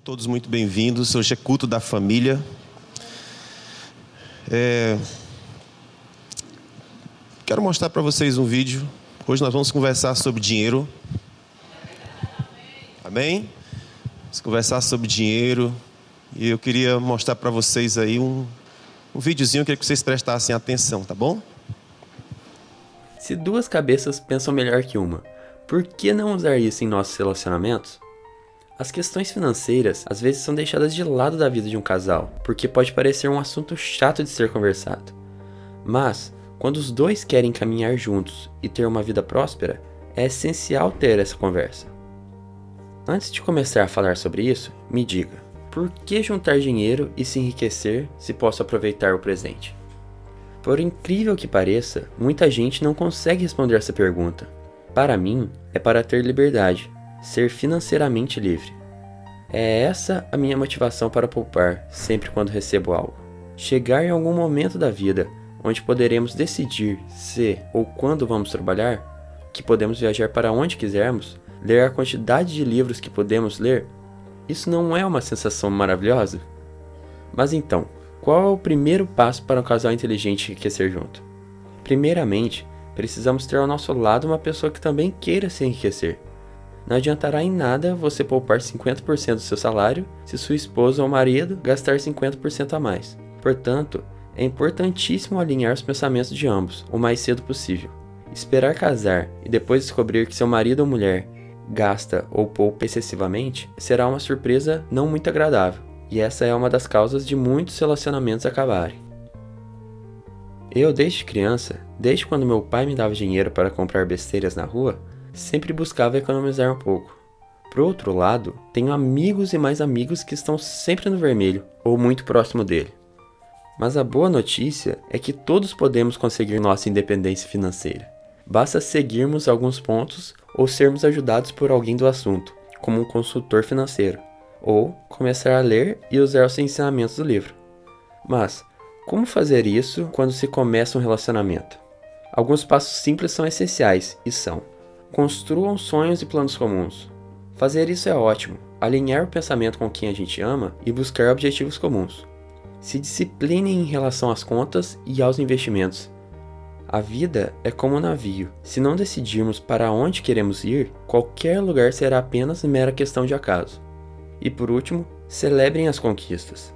Todos muito bem-vindos. Hoje é culto da família. Quero mostrar para vocês um vídeo. Hoje nós vamos conversar sobre dinheiro. Amém? Vamos conversar sobre dinheiro. E eu queria mostrar para vocês aí um videozinho. Eu queria que vocês prestassem atenção, tá bom? Se duas cabeças pensam melhor que uma, por que não usar isso em nossos relacionamentos? As questões financeiras às vezes são deixadas de lado da vida de um casal, porque pode parecer um assunto chato de ser conversado. Mas, quando os dois querem caminhar juntos e ter uma vida próspera, é essencial ter essa conversa. Antes de começar a falar sobre isso, me diga, por que juntar dinheiro e se enriquecer se posso aproveitar o presente? Por incrível que pareça, muita gente não consegue responder essa pergunta. Para mim, é para ter liberdade. Ser financeiramente livre. É essa a minha motivação para poupar sempre quando recebo algo. Chegar em algum momento da vida onde poderemos decidir se ou quando vamos trabalhar, que podemos viajar para onde quisermos, ler a quantidade de livros que podemos ler, isso não é uma sensação maravilhosa? Mas então, qual é o primeiro passo para um casal inteligente enriquecer junto? Primeiramente, precisamos ter ao nosso lado uma pessoa que também queira se enriquecer. Não adiantará em nada você poupar 50% do seu salário se sua esposa ou marido gastar 50% a mais. Portanto, é importantíssimo alinhar os pensamentos de ambos o mais cedo possível. Esperar casar e depois descobrir que seu marido ou mulher gasta ou poupa excessivamente será uma surpresa não muito agradável, e essa é uma das causas de muitos relacionamentos acabarem. Eu, desde criança, desde quando meu pai me dava dinheiro para comprar besteiras na rua, sempre buscava economizar um pouco. Por outro lado, tenho amigos e mais amigos que estão sempre no vermelho, ou muito próximo dele. Mas a boa notícia é que todos podemos conseguir nossa independência financeira. Basta seguirmos alguns pontos ou sermos ajudados por alguém do assunto, como um consultor financeiro, ou começar a ler e usar os ensinamentos do livro. Mas, como fazer isso quando se começa um relacionamento? Alguns passos simples são essenciais e são: construam sonhos e planos comuns. Fazer isso é ótimo, alinhar o pensamento com quem a gente ama e buscar objetivos comuns. Se disciplinem em relação às contas e aos investimentos. A vida é como um navio. Se não decidirmos para onde queremos ir, qualquer lugar será apenas mera questão de acaso. E por último, celebrem as conquistas.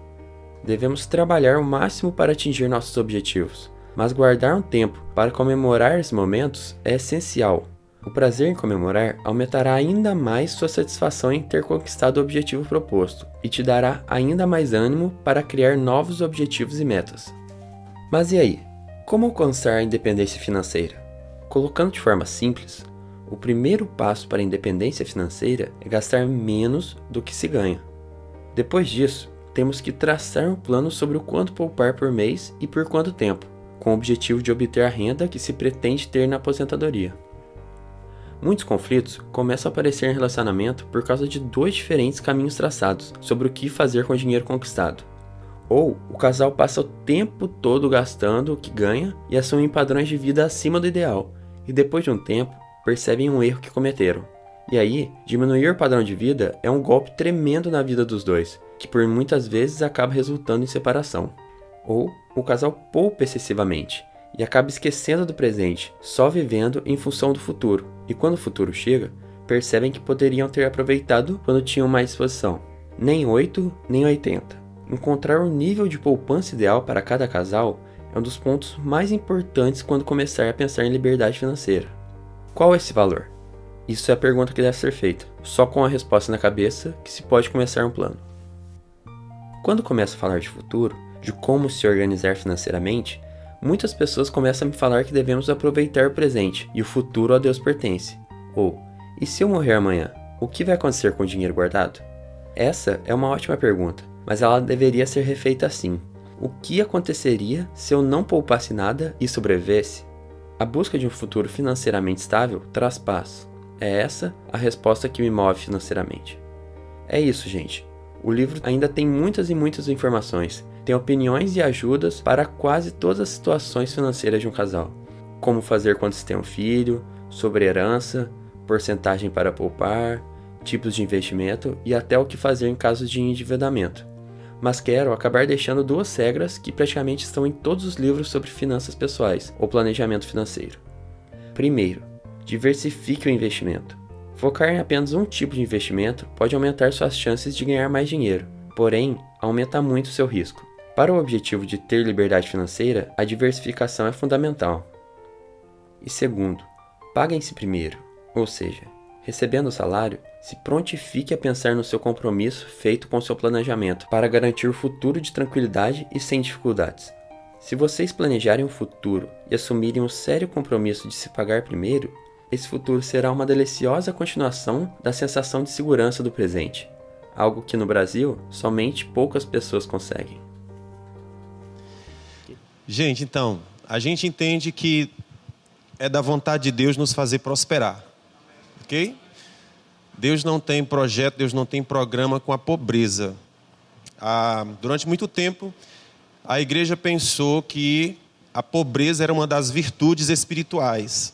Devemos trabalhar o máximo para atingir nossos objetivos, mas guardar um tempo para comemorar esses momentos é essencial. O prazer em comemorar aumentará ainda mais sua satisfação em ter conquistado o objetivo proposto e te dará ainda mais ânimo para criar novos objetivos e metas. Mas e aí? Como alcançar a independência financeira? Colocando de forma simples, o primeiro passo para a independência financeira é gastar menos do que se ganha. Depois disso, temos que traçar um plano sobre o quanto poupar por mês e por quanto tempo, com o objetivo de obter a renda que se pretende ter na aposentadoria. Muitos conflitos começam a aparecer em relacionamento por causa de dois diferentes caminhos traçados sobre o que fazer com o dinheiro conquistado. Ou o casal passa o tempo todo gastando o que ganha e assumem padrões de vida acima do ideal, e depois de um tempo percebem um erro que cometeram. E aí, diminuir o padrão de vida é um golpe tremendo na vida dos dois, que por muitas vezes acaba resultando em separação. Ou o casal poupa excessivamente e acaba esquecendo do presente, só vivendo em função do futuro. E quando o futuro chega, percebem que poderiam ter aproveitado quando tinham mais disposição. Nem 8, nem 80. Encontrar o nível de poupança ideal para cada casal é um dos pontos mais importantes quando começar a pensar em liberdade financeira. Qual é esse valor? Isso é a pergunta que deve ser feita. Só com a resposta na cabeça que se pode começar um plano. Quando começo a falar de futuro, de como se organizar financeiramente, muitas pessoas começam a me falar que devemos aproveitar o presente e o futuro a Deus pertence. Ou, e se eu morrer amanhã, o que vai acontecer com o dinheiro guardado? Essa é uma ótima pergunta, mas ela deveria ser refeita assim. O que aconteceria se eu não poupasse nada e sobrevivesse? A busca de um futuro financeiramente estável traz paz. É essa a resposta que me move financeiramente. É isso, gente. O livro ainda tem muitas e muitas informações. Tem opiniões e ajudas para quase todas as situações financeiras de um casal. Como fazer quando se tem um filho, sobre herança, porcentagem para poupar, tipos de investimento e até o que fazer em casos de endividamento. Mas quero acabar deixando 2 regras que praticamente estão em todos os livros sobre finanças pessoais ou planejamento financeiro. Primeiro, diversifique o investimento. Focar em apenas um tipo de investimento pode aumentar suas chances de ganhar mais dinheiro, porém, aumenta muito seu risco. Para o objetivo de ter liberdade financeira, a diversificação é fundamental. E segundo, paguem-se primeiro, ou seja, recebendo o salário, se prontifique a pensar no seu compromisso feito com seu planejamento para garantir o futuro de tranquilidade e sem dificuldades. Se vocês planejarem um futuro e assumirem um sério compromisso de se pagar primeiro, esse futuro será uma deliciosa continuação da sensação de segurança do presente, algo que no Brasil somente poucas pessoas conseguem. Gente, então, a gente entende que é da vontade de Deus nos fazer prosperar, ok? Deus não tem projeto, Deus não tem programa com a pobreza. Durante muito tempo, a igreja pensou que a pobreza era uma das virtudes espirituais.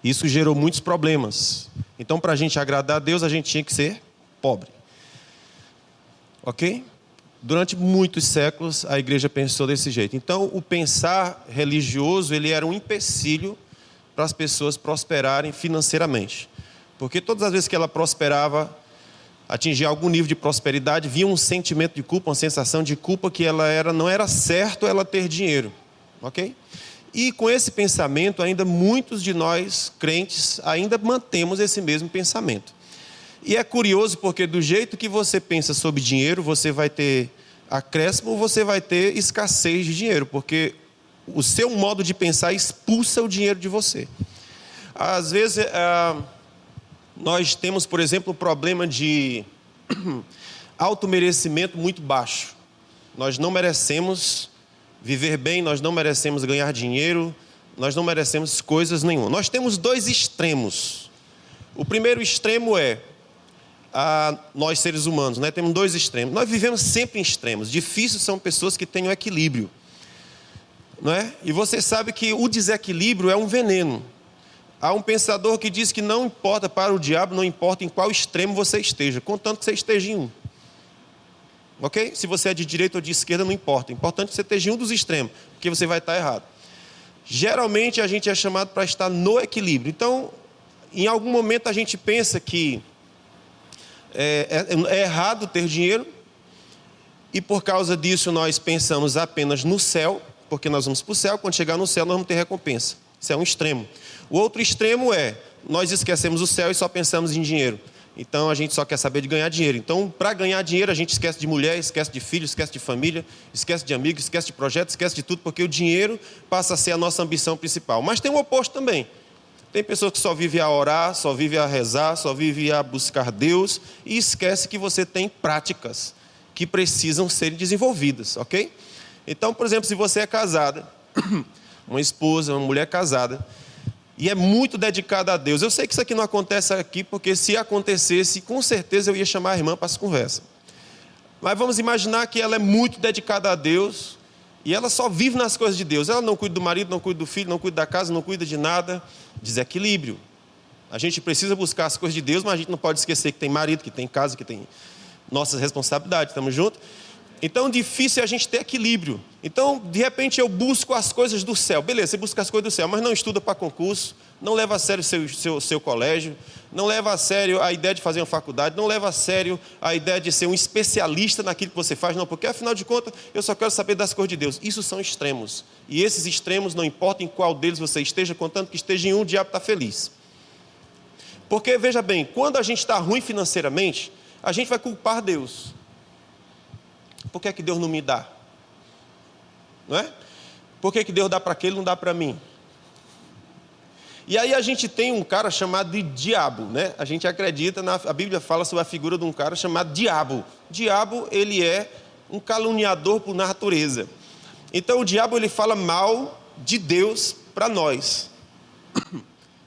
Isso gerou muitos problemas. Então, para a gente agradar a Deus, a gente tinha que ser pobre. Ok? Durante muitos séculos, a igreja pensou desse jeito. Então, o pensar religioso, ele era um empecilho para as pessoas prosperarem financeiramente. Porque todas as vezes que ela prosperava, atingia algum nível de prosperidade, vinha um sentimento de culpa, uma sensação de culpa que não era certo ela ter dinheiro. Ok? E com esse pensamento, ainda muitos de nós, crentes, ainda mantemos esse mesmo pensamento. E é curioso porque do jeito que você pensa sobre dinheiro, você vai ter acréscimo ou você vai ter escassez de dinheiro, porque o seu modo de pensar expulsa o dinheiro de você. Às vezes, nós temos, por exemplo, o problema de automerecimento muito baixo. Nós não merecemos viver bem, nós não merecemos ganhar dinheiro, nós não merecemos coisas nenhuma. Nós temos 2 extremos. O primeiro extremo é nós seres humanos, né? Temos 2 extremos. Nós vivemos sempre em extremos. Difícil são pessoas que tenham equilíbrio, não é? E você sabe que o desequilíbrio é um veneno. Há um pensador que diz que não importa para o diabo, não importa em qual extremo você esteja, contanto que você esteja em um. Ok? Se você é de direita ou de esquerda, não importa. O importante é que você esteja em um dos extremos, porque você vai estar errado. Geralmente a gente é chamado para estar no equilíbrio. Então, em algum momento a gente pensa que é errado ter dinheiro, e por causa disso nós pensamos apenas no céu, porque nós vamos para o céu, quando chegar no céu nós vamos ter recompensa. Isso é um extremo. O outro extremo é, nós esquecemos o céu e só pensamos em dinheiro. Então a gente só quer saber de ganhar dinheiro. Então, para ganhar dinheiro, a gente esquece de mulher, esquece de filho, esquece de família, esquece de amigos, esquece de projetos, esquece de tudo, porque o dinheiro passa a ser a nossa ambição principal. Mas tem o oposto também. Tem pessoas que só vivem a orar, só vivem a rezar, só vivem a buscar Deus e esquece que você tem práticas que precisam ser desenvolvidas, ok? Então, por exemplo, se você é casada, uma esposa, uma mulher casada, e é muito dedicada a Deus. Eu sei que isso aqui não acontece aqui, porque se acontecesse, com certeza eu ia chamar a irmã para essa conversa. Mas vamos imaginar que ela é muito dedicada a Deus, e ela só vive nas coisas de Deus. Ela não cuida do marido, não cuida do filho, não cuida da casa, não cuida de nada. Desequilíbrio. A gente precisa buscar as coisas de Deus, mas a gente não pode esquecer que tem marido, que tem casa, que tem nossas responsabilidades. Estamos juntos? Então, difícil é a gente ter equilíbrio. Então, de repente, eu busco as coisas do céu. Beleza, você busca as coisas do céu, mas não estuda para concurso, não leva a sério seu colégio, não leva a sério a ideia de fazer uma faculdade, não leva a sério a ideia de ser um especialista naquilo que você faz, não, porque, afinal de contas, eu só quero saber das coisas de Deus. Isso são extremos. E esses extremos, não importa em qual deles você esteja, contanto que esteja em um, o diabo está feliz. Porque, veja bem, quando a gente está ruim financeiramente, a gente vai culpar Deus. Por que Deus não me dá? Não é? Por que Deus dá para aquele e não dá para mim? E aí a gente tem um cara chamado de diabo, né? A gente acredita, a Bíblia fala sobre a figura de um cara chamado diabo. Diabo, ele é um caluniador por natureza. Então o diabo, ele fala mal de Deus para nós.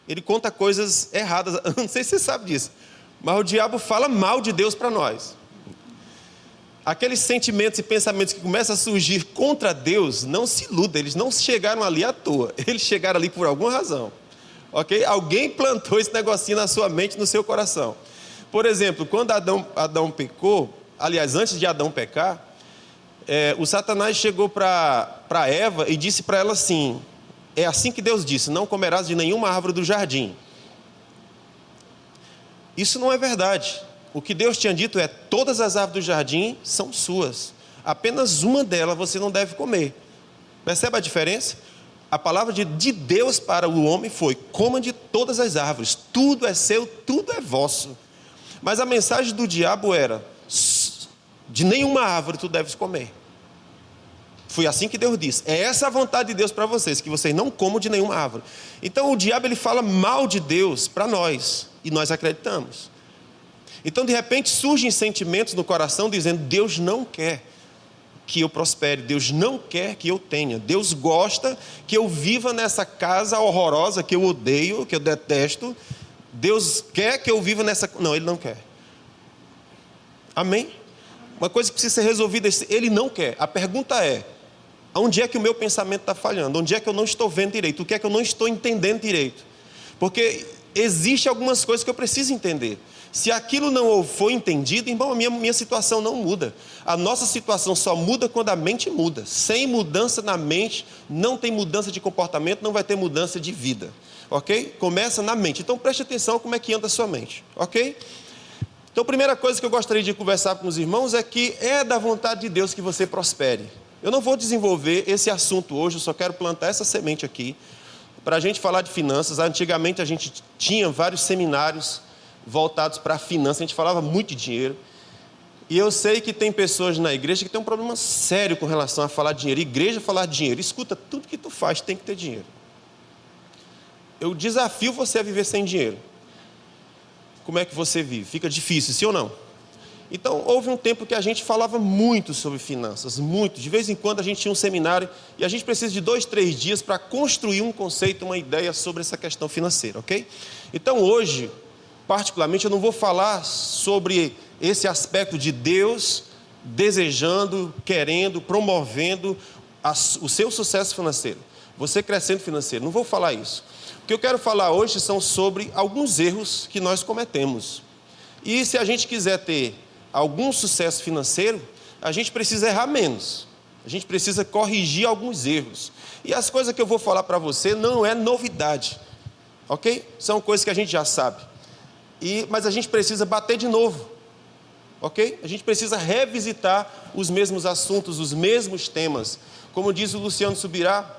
Ele conta coisas erradas, eu não sei se você sabe disso, mas o diabo fala mal de Deus para nós. Aqueles sentimentos e pensamentos que começam a surgir contra Deus, não se iludam, eles não chegaram ali à toa, eles chegaram ali por alguma razão. Ok? Alguém plantou esse negocinho na sua mente, no seu coração. Por exemplo, quando Adão pecou, aliás, antes de Adão pecar, o Satanás chegou para Eva e disse para ela assim, é assim que Deus disse, não comerás de nenhuma árvore do jardim. Isso não é verdade. O que Deus tinha dito é, todas as árvores do jardim são suas. Apenas uma delas você não deve comer. Percebe a diferença? A palavra de Deus para o homem foi, coma de todas as árvores, tudo é seu, tudo é vosso. Mas a mensagem do diabo era, de nenhuma árvore tu deves comer. Foi assim que Deus disse. É essa a vontade de Deus para vocês, que vocês não comam de nenhuma árvore. Então o diabo ele fala mal de Deus para nós, e nós acreditamos. Então de repente surgem sentimentos no coração dizendo, Deus não quer que eu prospere, Deus não quer que eu tenha, Deus gosta que eu viva nessa casa horrorosa que eu odeio, que eu detesto, Deus quer que eu viva nessa... Não, Ele não quer. Amém? Uma coisa que precisa ser resolvida, Ele não quer. A pergunta é, onde é que o meu pensamento está falhando? Onde é que eu não estou vendo direito? O que é que eu não estou entendendo direito? Porque existem algumas coisas que eu preciso entender. Se aquilo não for entendido, irmão, a minha situação não muda. A nossa situação só muda quando a mente muda. Sem mudança na mente, não tem mudança de comportamento, não vai ter mudança de vida. Ok? Começa na mente. Então preste atenção como é que anda a sua mente. Ok? Então a primeira coisa que eu gostaria de conversar com os irmãos é que é da vontade de Deus que você prospere. Eu não vou desenvolver esse assunto hoje, eu só quero plantar essa semente aqui, para a gente falar de finanças. Antigamente a gente tinha vários seminários voltados para a finança, a gente falava muito de dinheiro, e eu sei que tem pessoas na igreja que tem um problema sério com relação a falar de dinheiro. Igreja falar de dinheiro, escuta, tudo que tu faz tem que ter dinheiro. Eu desafio você a viver sem dinheiro. Como é que você vive? Fica difícil, sim ou não? Então, houve um tempo que a gente falava muito sobre finanças, muito. De vez em quando a gente tinha um seminário e a gente precisa de 2, 3 dias para construir um conceito, uma ideia sobre essa questão financeira, ok? Então, hoje, particularmente, eu não vou falar sobre esse aspecto de Deus desejando, querendo, promovendo o seu sucesso financeiro, você crescendo financeiro. Não vou falar isso. O que eu quero falar hoje são sobre alguns erros que nós cometemos. E se a gente quiser ter algum sucesso financeiro, a gente precisa errar menos. A gente precisa corrigir alguns erros. E as coisas que eu vou falar para você não é novidade. Ok? São coisas que a gente já sabe. Mas a gente precisa bater de novo. Ok? A gente precisa revisitar os mesmos assuntos, os mesmos temas. Como diz o Luciano Subirá,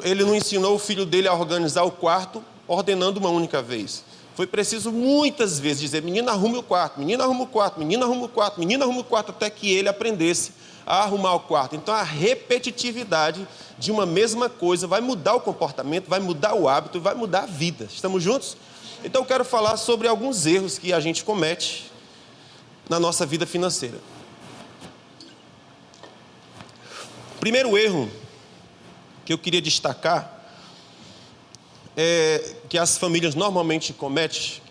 ele não ensinou o filho dele a organizar o quarto ordenando uma única vez. Foi preciso muitas vezes dizer, menina arrume o quarto, menina arrume o quarto, menina arrume o quarto, menina arrume o quarto, até que ele aprendesse a arrumar o quarto. Então a repetitividade de uma mesma coisa vai mudar o comportamento, vai mudar o hábito, vai mudar a vida. Estamos juntos? Então eu quero falar sobre alguns erros que a gente comete na nossa vida financeira. Primeiro erro que eu queria destacar que as famílias normalmente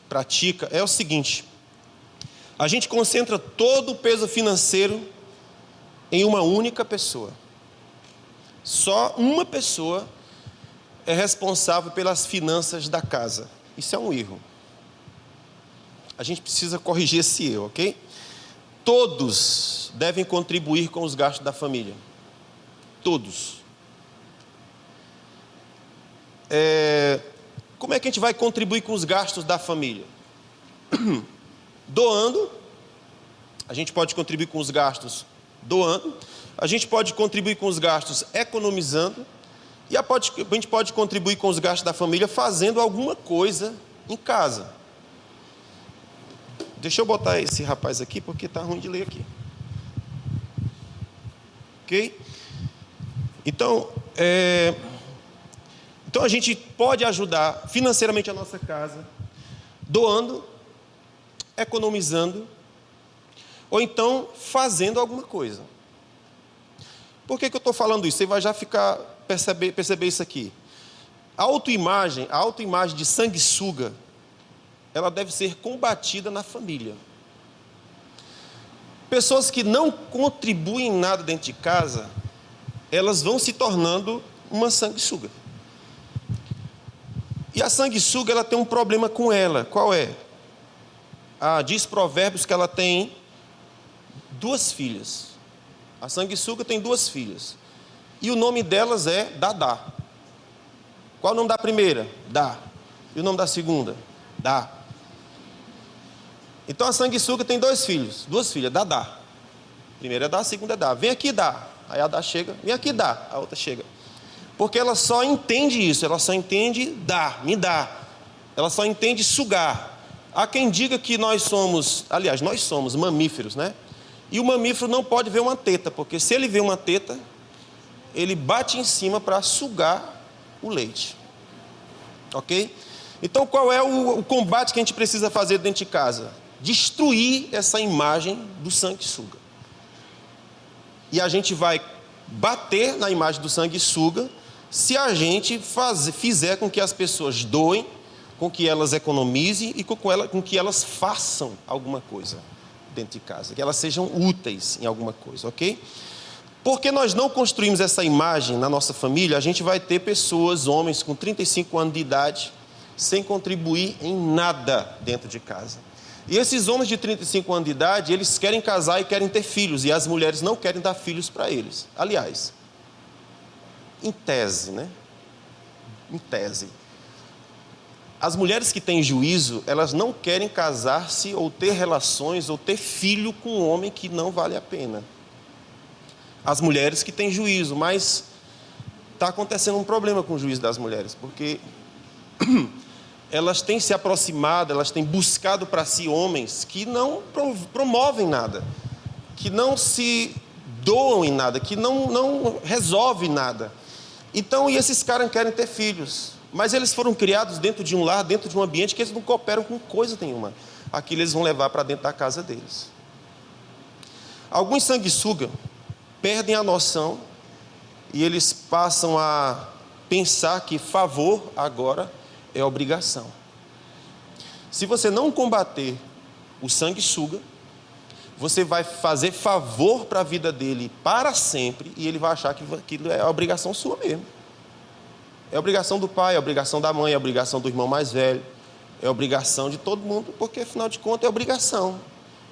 praticam, é o seguinte: a gente concentra todo o peso financeiro em uma única pessoa. Só uma pessoa é responsável pelas finanças da casa. Isso é um erro. A gente precisa corrigir esse erro, ok? Todos devem contribuir com os gastos da família. Todos. Como é que a gente vai contribuir com os gastos da família? Doando. A gente pode contribuir com os gastos doando. A gente pode contribuir com os gastos economizando. E a gente pode contribuir com os gastos da família fazendo alguma coisa em casa. Deixa eu botar esse rapaz aqui, porque está ruim de ler aqui. Ok? Então a gente pode ajudar financeiramente a nossa casa, doando, economizando, ou então fazendo alguma coisa. Por que eu estou falando isso? Você vai já perceber isso aqui. A autoimagem de sanguessuga, ela deve ser combatida na família. Pessoas que não contribuem em nada dentro de casa, elas vão se tornando uma sanguessuga. E a sanguessuga, ela tem um problema com ela. Qual é? Diz Provérbios que ela tem 2 filhas. A sanguessuga tem 2 filhas. E o nome delas é Dadá. Qual o nome da primeira? Dá. E o nome da segunda? Dá. Então a sanguessuga tem 2 filhos, 2 filhas, Dadá. A primeira é Dá, a segunda é Dá. Vem aqui, Dá. Aí a Dá chega, vem aqui, Dá. A outra chega. Porque ela só entende isso, ela só entende dar, me dá. Ela só entende sugar. Há quem diga que nós somos mamíferos, né? E o mamífero não pode ver uma teta, porque se ele vê uma teta, ele bate em cima para sugar o leite. Ok? Então qual é o combate que a gente precisa fazer dentro de casa? Destruir essa imagem do sanguessuga. E a gente vai bater na imagem do sanguessuga se a gente fizer com que as pessoas doem, com que elas economizem e com que elas façam alguma coisa dentro de casa, que elas sejam úteis em alguma coisa, ok? Porque nós não construímos essa imagem na nossa família, a gente vai ter pessoas, homens com 35 anos de idade, sem contribuir em nada dentro de casa. E esses homens de 35 anos de idade, eles querem casar e querem ter filhos, e as mulheres não querem dar filhos para eles. Aliás, em tese, né? Em tese. As mulheres que têm juízo, elas não querem casar-se ou ter relações ou ter filho com um homem que não vale a pena. As mulheres que têm juízo, mas está acontecendo um problema com o juízo das mulheres, porque elas têm se aproximado, elas têm buscado para si homens que não promovem nada, que não se doam em nada, que não resolvem nada. Então, e esses caras querem ter filhos, mas eles foram criados dentro de um lar, dentro de um ambiente que eles não cooperam com coisa nenhuma. Aquilo eles vão levar para dentro da casa deles. Alguns sanguessuga perdem a noção e eles passam a pensar que favor agora é obrigação. Se você não combater o sanguessuga, você vai fazer favor para a vida dele para sempre e ele vai achar que aquilo é a obrigação sua mesmo. É obrigação do pai, é obrigação da mãe, é obrigação do irmão mais velho, é obrigação de todo mundo, porque afinal de contas é obrigação.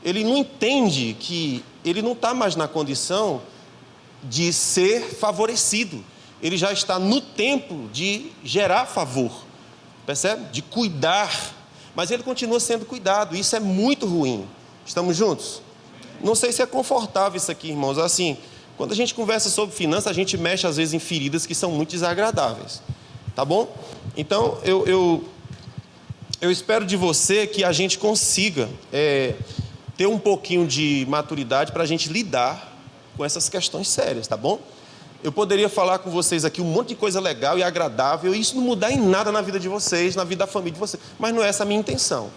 Ele não entende que ele não está mais na condição de ser favorecido. Ele já está no tempo de gerar favor, percebe? De cuidar, mas ele continua sendo cuidado, isso é muito ruim. Estamos juntos? Não sei se é confortável isso aqui, irmãos, assim, quando a gente conversa sobre finanças, a gente mexe às vezes em feridas que são muito desagradáveis, tá bom? Então, eu espero de você que a gente consiga ter um pouquinho de maturidade para a gente lidar com essas questões sérias, tá bom? Eu poderia falar com vocês aqui um monte de coisa legal e agradável, e isso não mudar em nada na vida de vocês, na vida da família de vocês, mas não é essa a minha intenção.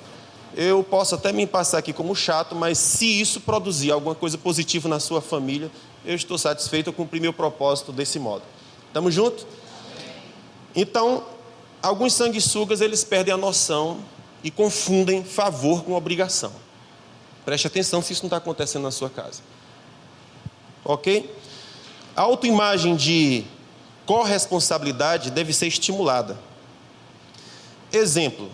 Eu posso até me passar aqui como chato, mas se isso produzir alguma coisa positiva na sua família, eu estou satisfeito, eu cumpri meu propósito desse modo. Estamos juntos? Então, alguns sanguessugas, eles perdem a noção e confundem favor com obrigação. Preste atenção se isso não está acontecendo na sua casa. Ok? A autoimagem de corresponsabilidade deve ser estimulada. Exemplo.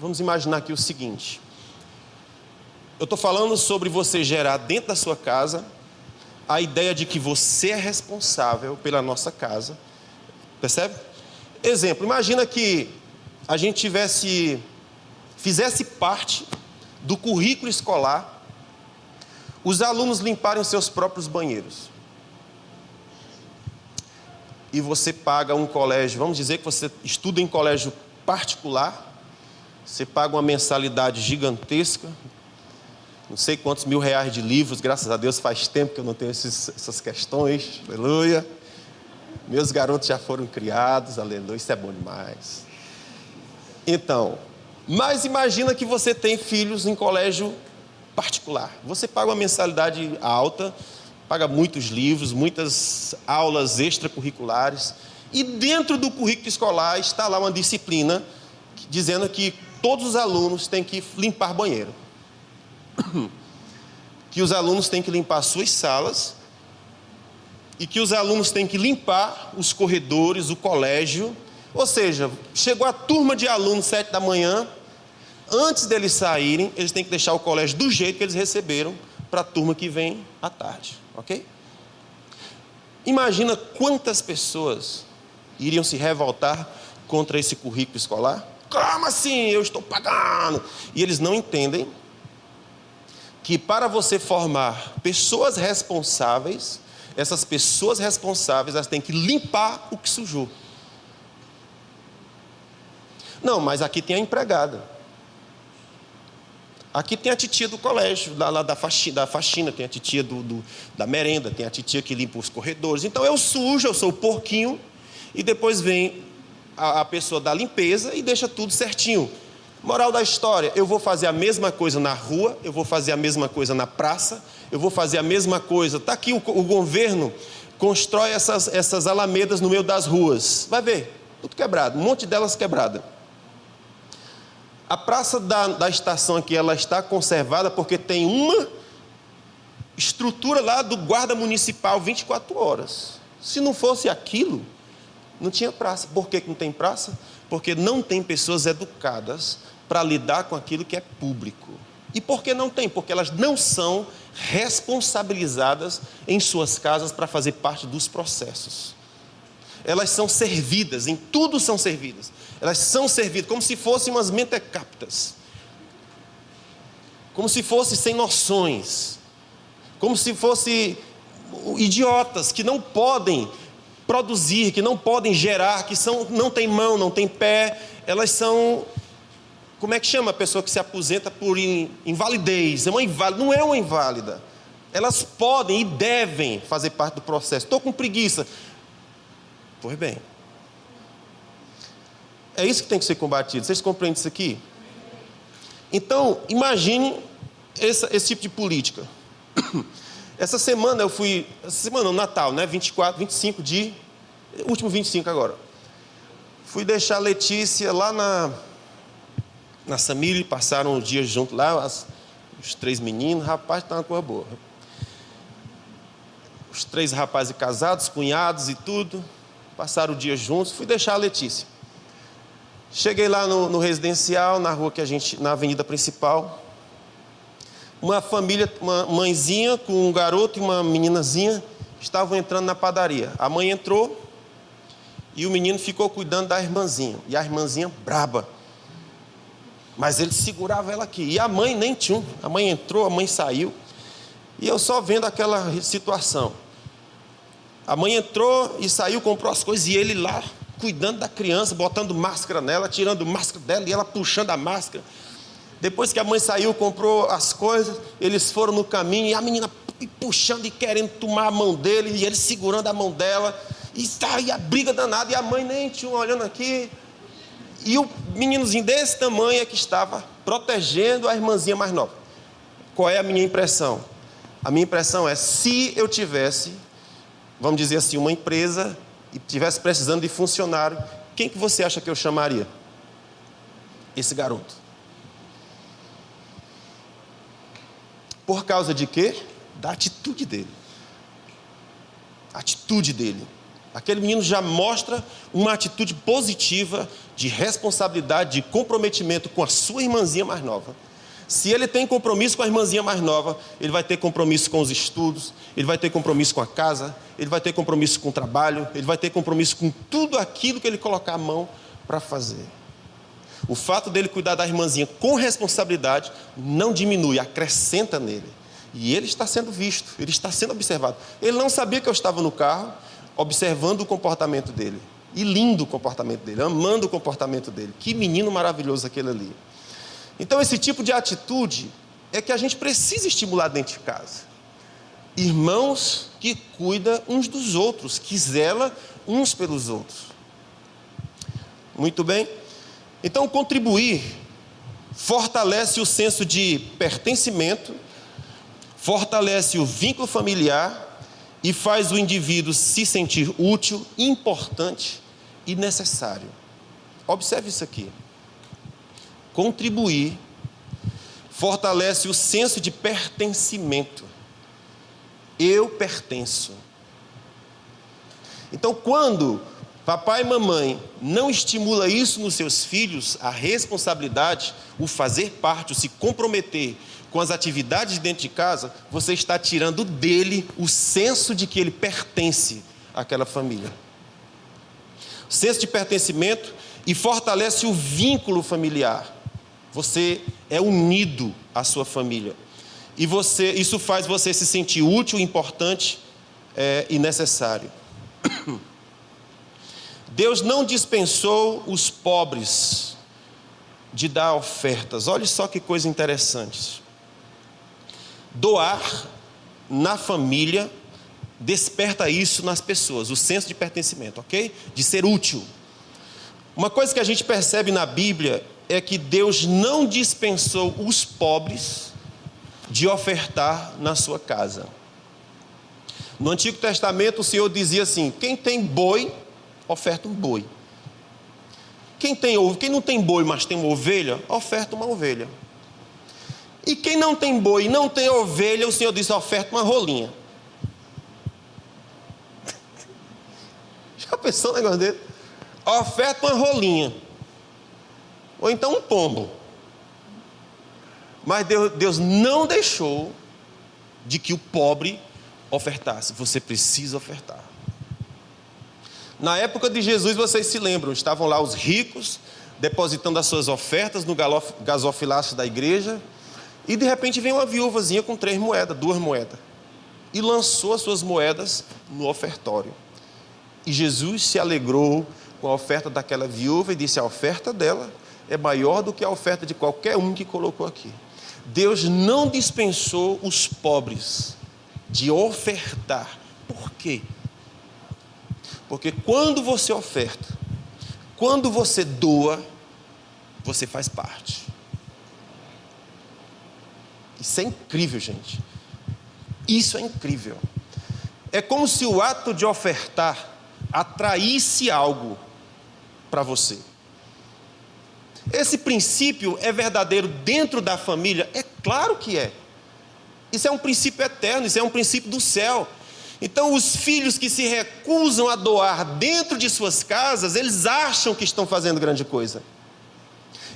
Vamos imaginar aqui o seguinte. Eu estou falando sobre você gerar dentro da sua casa a ideia de que você é responsável pela nossa casa. Percebe? Exemplo, imagina que a gente fizesse parte do currículo escolar os alunos limparem os seus próprios banheiros. E você paga um colégio, vamos dizer que você estuda em colégio particular, você paga uma mensalidade gigantesca, não sei quantos R$1.000 de livros, graças a Deus faz tempo que eu não tenho essas questões, aleluia. Meus garotos já foram criados, aleluia, isso é bom demais. Então, mas imagina que você tem filhos em colégio particular. Você paga uma mensalidade alta, paga muitos livros, muitas aulas extracurriculares, e dentro do currículo escolar está lá uma disciplina dizendo que todos os alunos têm que limpar banheiro. Que os alunos têm que limpar suas salas e que os alunos têm que limpar os corredores, o colégio, Ou seja, chegou a turma de alunos 7 da manhã, antes deles saírem, eles têm que deixar o colégio do jeito que eles receberam para a turma que vem à tarde, ok? Imagina quantas pessoas iriam se revoltar contra esse currículo escolar. Como assim? Eu estou pagando. E eles não entendem que para você formar pessoas responsáveis, essas pessoas responsáveis, elas têm que limpar o que sujou. Não, mas aqui tem a empregada. Aqui tem a titia do colégio, lá da faxina, tem a titia da merenda, tem a titia que limpa os corredores. Então eu sujo, eu sou o porquinho, e depois vem a pessoa da limpeza e deixa tudo certinho. Moral da história, eu vou fazer a mesma coisa na rua, eu vou fazer a mesma coisa na praça, eu vou fazer a mesma coisa. Está aqui o governo constrói essas alamedas no meio das ruas. Vai ver, tudo quebrado, um monte delas quebrada. A praça da estação aqui, ela está conservada porque tem uma estrutura lá do guarda municipal 24 horas. Se não fosse aquilo, não tinha praça. Por que não tem praça? Porque não tem pessoas educadas para lidar com aquilo que é público. E por que não tem? Porque elas não são responsabilizadas em suas casas para fazer parte dos processos. Elas são servidas, em tudo são servidas. Elas são servidas como se fossem umas mentecaptas. Como se fossem sem noções. Como se fossem idiotas que não podem produzir, que não podem gerar, que não tem mão, não tem pé. Elas são, como é que chama a pessoa que se aposenta por invalidez? É uma inválida, não é uma inválida. Elas podem e devem fazer parte do processo. Estou com preguiça. Pois bem, é isso que tem que ser combatido. Vocês compreendem isso aqui? Então, imagine esse tipo de política. Essa semana no Natal, né? 24, 25 de... Último 25 agora. Fui deixar a Letícia lá na Samile, passaram os dias juntos lá, os 3 meninos, rapaz, tá uma coisa boa. Os 3 rapazes casados, cunhados e tudo. Passaram o dia juntos, fui deixar a Letícia. Cheguei lá no residencial, na rua na avenida principal. Uma família, uma mãezinha com um garoto e uma meninazinha estavam entrando na padaria. A mãe entrou e o menino ficou cuidando da irmãzinha. E a irmãzinha braba. Mas ele segurava ela aqui. E a mãe nem tinha. A mãe entrou, a mãe saiu. E eu só vendo aquela situação. A mãe entrou e saiu, comprou as coisas, e ele lá, cuidando da criança, botando máscara nela, tirando máscara dela, e ela puxando a máscara. Depois que a mãe saiu, comprou as coisas, eles foram no caminho, e a menina puxando e querendo tomar a mão dele, e ele segurando a mão dela, e a briga danada, e a mãe nem tinha olhando aqui. E o meninozinho desse tamanho é que estava protegendo a irmãzinha mais nova. Qual é a minha impressão? A minha impressão é, se eu tivesse... vamos dizer assim, uma empresa e estivesse precisando de funcionário, quem que você acha que eu chamaria? Esse garoto. Por causa de quê? Da atitude dele. A atitude dele. Aquele menino já mostra uma atitude positiva de responsabilidade, de comprometimento com a sua irmãzinha mais nova. Se ele tem compromisso com a irmãzinha mais nova, ele vai ter compromisso com os estudos, ele vai ter compromisso com a casa, ele vai ter compromisso com o trabalho, ele vai ter compromisso com tudo aquilo que ele colocar a mão para fazer. O fato dele cuidar da irmãzinha com responsabilidade não diminui, acrescenta nele. E ele está sendo visto, ele está sendo observado. Ele não sabia que eu estava no carro, observando o comportamento dele. E lindo o comportamento dele, amando o comportamento dele. Que menino maravilhoso aquele ali. Então, esse tipo de atitude é que a gente precisa estimular dentro de casa. Irmãos que cuidam uns dos outros, que zelam uns pelos outros. Muito bem? Então, contribuir fortalece o senso de pertencimento, fortalece o vínculo familiar e faz o indivíduo se sentir útil, importante e necessário. Observe isso aqui. Contribuir fortalece o senso de pertencimento. Eu pertenço. Então, quando papai e mamãe não estimula isso nos seus filhos, a responsabilidade, o fazer parte, o se comprometer com as atividades dentro de casa, você está tirando dele o senso de que ele pertence àquela família. O senso de pertencimento e fortalece o vínculo familiar. Você é unido à sua família. E isso faz você se sentir útil, importante e necessário. Deus não dispensou os pobres de dar ofertas. Olha só que coisa interessante. Doar na família desperta isso nas pessoas, o senso de pertencimento, ok? De ser útil. Uma coisa que a gente percebe na Bíblia é que Deus não dispensou os pobres de ofertar na sua casa. No Antigo Testamento o Senhor dizia assim: quem tem boi, oferta um boi. Quem não tem boi, mas tem uma ovelha, oferta uma ovelha. E quem não tem boi e não tem ovelha, o Senhor disse: oferta uma rolinha. Já pensou um negócio dele? Oferta uma rolinha. Ou então um pombo. Mas Deus não deixou de que o pobre ofertasse. Você precisa ofertar. Na época de Jesus, vocês se lembram, estavam lá os ricos depositando as suas ofertas no gasofilácio da igreja, e de repente vem uma viúvazinha com 3 moedas, 2 moedas, e lançou as suas moedas no ofertório. E Jesus se alegrou com a oferta daquela viúva e disse: a oferta dela é maior do que a oferta de qualquer um que colocou aqui. Deus não dispensou os pobres de ofertar. Por quê? Porque quando você oferta, quando você doa, você faz parte. Isso é incrível, gente. Isso é incrível. É como se o ato de ofertar atraísse algo para você. Esse princípio é verdadeiro dentro da família? É claro que é. Isso é um princípio eterno, isso é um princípio do céu. Então, os filhos que se recusam a doar dentro de suas casas, eles acham que estão fazendo grande coisa.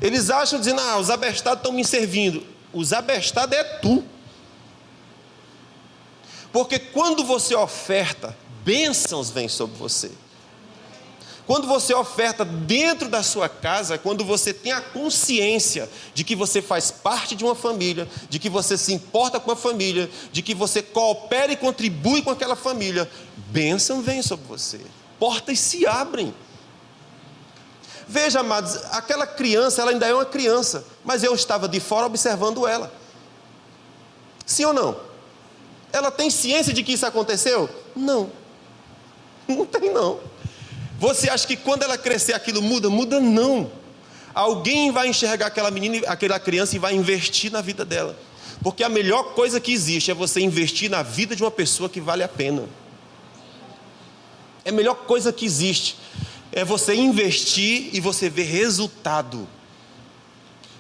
Eles acham, dizendo: os abestados estão me servindo. Os abestados é tu. Porque quando você oferta, bênçãos vêm sobre você. Quando você oferta dentro da sua casa, quando você tem a consciência de que você faz parte de uma família, de que você se importa com a família, de que você coopera e contribui com aquela família, bênção vem sobre você, portas se abrem. Veja, amados, aquela criança, ela ainda é uma criança, mas eu estava de fora observando ela. Sim ou não? Ela tem ciência de que isso aconteceu? Não. Não tem não. Você acha que quando ela crescer aquilo muda? Muda não. Alguém vai enxergar aquela menina, aquela criança, e vai investir na vida dela. Porque a melhor coisa que existe é você investir na vida de uma pessoa que vale a pena. É a melhor coisa que existe. É você investir e você ver resultado.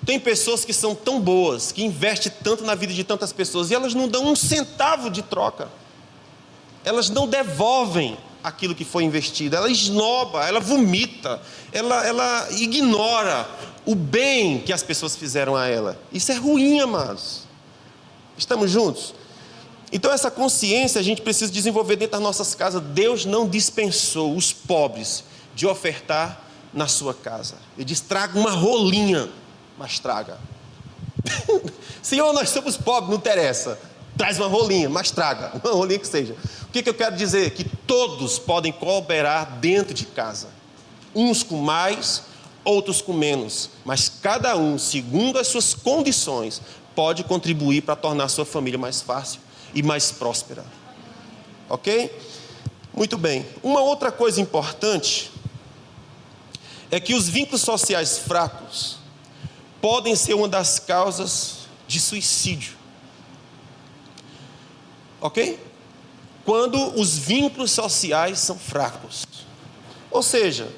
Tem pessoas que são tão boas, que investem tanto na vida de tantas pessoas, e elas não dão um centavo de troca. Elas não devolvem aquilo que foi investido. Ela esnoba, ela vomita, ela ignora o bem que as pessoas fizeram a ela. Isso é ruim, amados. Estamos juntos? Então essa consciência a gente precisa desenvolver dentro das nossas casas. Deus não dispensou os pobres de ofertar na sua casa. Ele diz: traga uma rolinha, mas traga. Senhor, nós somos pobres, não interessa. Traz uma rolinha, mas traga, uma rolinha que seja. O que eu quero dizer? Que todos podem cooperar dentro de casa. Uns com mais, outros com menos. Mas cada um, segundo as suas condições, pode contribuir para tornar a sua família mais fácil e mais próspera. Ok? Muito bem. Uma outra coisa importante é que os vínculos sociais fracos podem ser uma das causas de suicídio. Ok? Quando os vínculos sociais são fracos. Ou seja,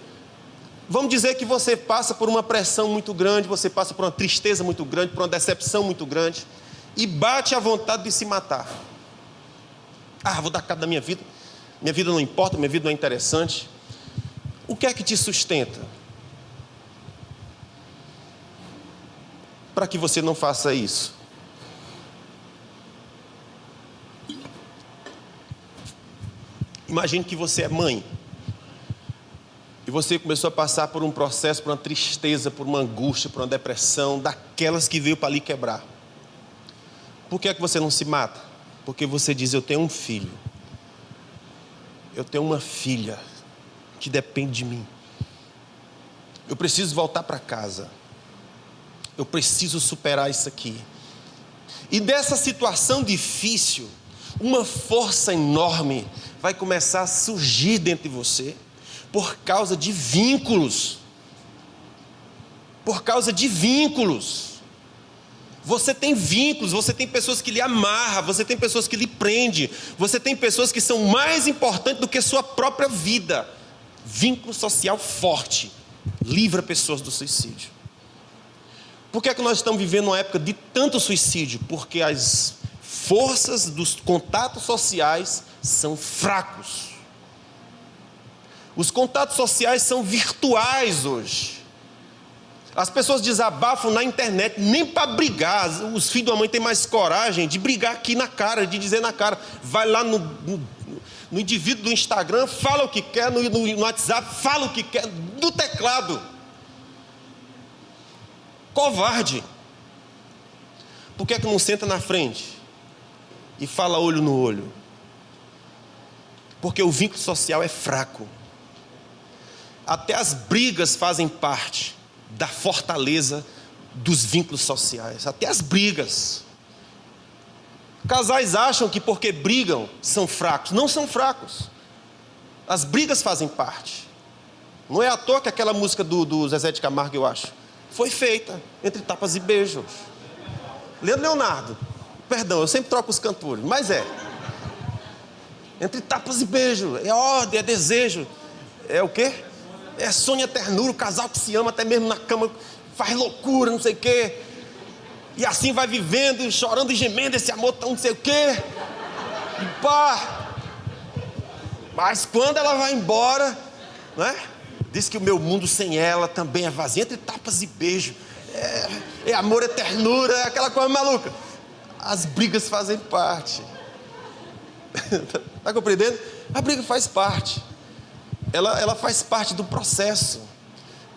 vamos dizer que você passa por uma pressão muito grande, você passa por uma tristeza muito grande, por uma decepção muito grande, e bate a vontade de se matar. Vou dar cabo da minha vida não importa, minha vida não é interessante. O que é que te sustenta? Para que você não faça isso. Imagine que você é mãe. E você começou a passar por um processo, por uma tristeza, por uma angústia, por uma depressão, daquelas que veio para lhe quebrar. Por que é que você não se mata? Porque você diz, eu tenho um filho. Eu tenho uma filha que depende de mim. Eu preciso voltar para casa. Eu preciso superar isso aqui. E dessa situação difícil, uma força enorme vai começar a surgir dentro de você. Por causa de vínculos. Por causa de vínculos. Você tem vínculos, você tem pessoas que lhe amarram, você tem pessoas que lhe prendem, você tem pessoas que são mais importantes do que sua própria vida. Vínculo social forte livra pessoas do suicídio. Por que é que nós estamos vivendo uma época de tanto suicídio? Porque as forças dos contatos sociais são fracos. Os contatos sociais são virtuais hoje. As pessoas desabafam na internet, nem para brigar. Os filhos da mãe têm mais coragem de brigar aqui na cara, de dizer na cara. Vai lá no indivíduo do Instagram, fala o que quer, no WhatsApp, fala o que quer, no teclado. Covarde. Por que é que não senta na frente e fala olho no olho? Porque o vínculo social é fraco. Até as brigas fazem parte da fortaleza dos vínculos sociais. Até as brigas. Casais acham que porque brigam são fracos. Não são fracos. As brigas fazem parte. Não é à toa que aquela música do Zezé de Camargo, eu acho, foi feita entre tapas e beijos. Leonardo, perdão, eu sempre troco os cantores, mas é. Entre tapas e beijos, é ordem, é desejo. É o quê? É sonho, é ternura, o casal que se ama até mesmo na cama, faz loucura, não sei o quê. E assim vai vivendo, chorando e gemendo, esse amor tão não sei o quê. E pá. Mas quando ela vai embora, né? Diz que o meu mundo sem ela também é vazio. Entre tapas e beijo. É amor, é ternura, é aquela coisa maluca. As brigas fazem parte. Está compreendendo? A briga faz parte. Ela faz parte do processo.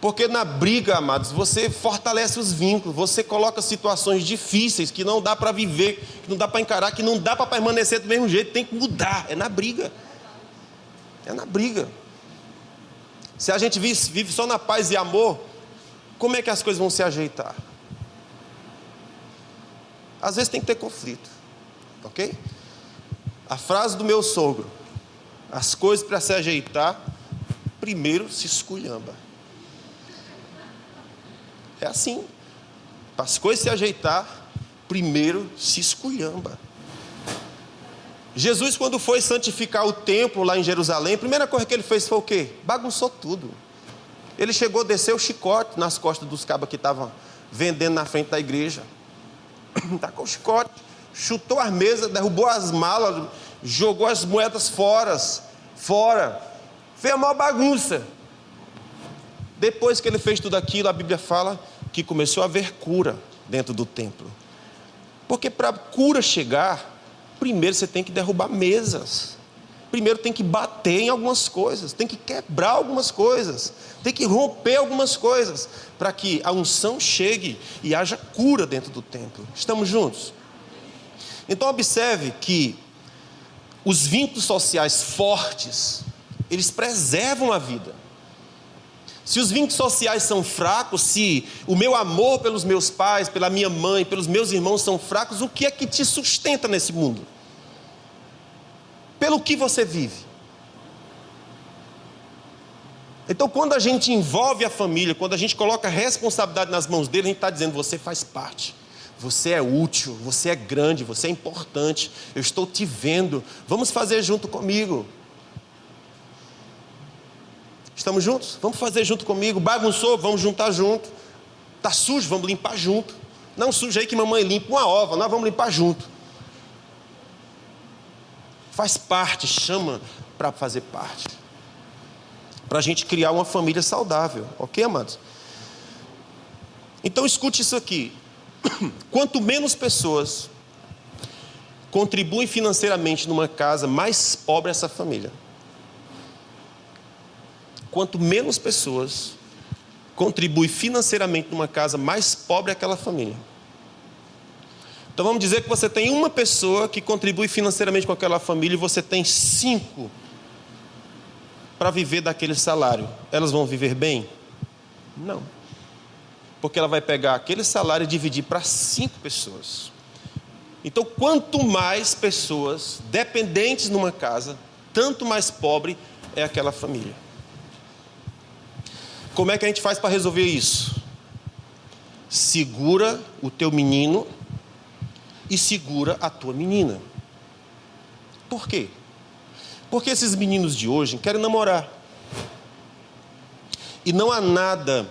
Porque na briga, amados, você fortalece os vínculos, você coloca situações difíceis que não dá para viver, que não dá para encarar, que não dá para permanecer do mesmo jeito, tem que mudar. É na briga. É na briga. Se a gente vive só na paz e amor, como é que as coisas vão se ajeitar? Às vezes tem que ter conflito, ok? A frase do meu sogro: as coisas para se ajeitar, primeiro se esculhamba. É assim. Para as coisas se ajeitar, primeiro se esculhamba. Jesus, quando foi santificar o templo lá em Jerusalém, a primeira coisa que ele fez foi o quê? Bagunçou tudo. Ele chegou, desceu o chicote nas costas dos cabas que estavam vendendo na frente da igreja. Tacou o chicote, chutou as mesas, derrubou as malas, jogou as moedas fora. Fez a maior bagunça. Depois que ele fez tudo aquilo, a Bíblia fala que começou a haver cura dentro do templo. Porque para a cura chegar, primeiro você tem que derrubar mesas. Primeiro tem que bater em algumas coisas, tem que quebrar algumas coisas, tem que romper algumas coisas, para que a unção chegue e haja cura dentro do templo. Estamos juntos? Então observe que os vínculos sociais fortes, eles preservam a vida. Se os vínculos sociais são fracos, se o meu amor pelos meus pais, pela minha mãe, pelos meus irmãos são fracos, o que é que te sustenta nesse mundo? Pelo que você vive? Então, quando a gente envolve a família, quando a gente coloca a responsabilidade nas mãos dele, a gente está dizendo: você faz parte, você é útil, você é grande, você é importante, eu estou te vendo, vamos fazer junto comigo. Estamos juntos? Vamos fazer junto comigo. Bagunçou? Vamos juntar junto. Está sujo? Vamos limpar junto. Não suja aí que mamãe limpa uma ova, nós vamos limpar junto. Faz parte, chama para fazer parte. para a gente criar uma família saudável, ok, amados? Então escute isso aqui. Quanto menos pessoas contribuem financeiramente numa casa, mais pobre é essa família. Quanto menos pessoas contribuem financeiramente numa casa, mais pobre é aquela família. Então vamos dizer que você tem uma pessoa que contribui financeiramente com aquela família e você tem 5 para viver daquele salário. Elas vão viver bem? Não. Porque ela vai pegar aquele salário e dividir para 5 pessoas. Então, quanto mais pessoas dependentes numa casa, tanto mais pobre é aquela família. Como é que a gente faz para resolver isso? Segura o teu menino e segura a tua menina. Por quê? Porque esses meninos de hoje querem namorar. E não há nada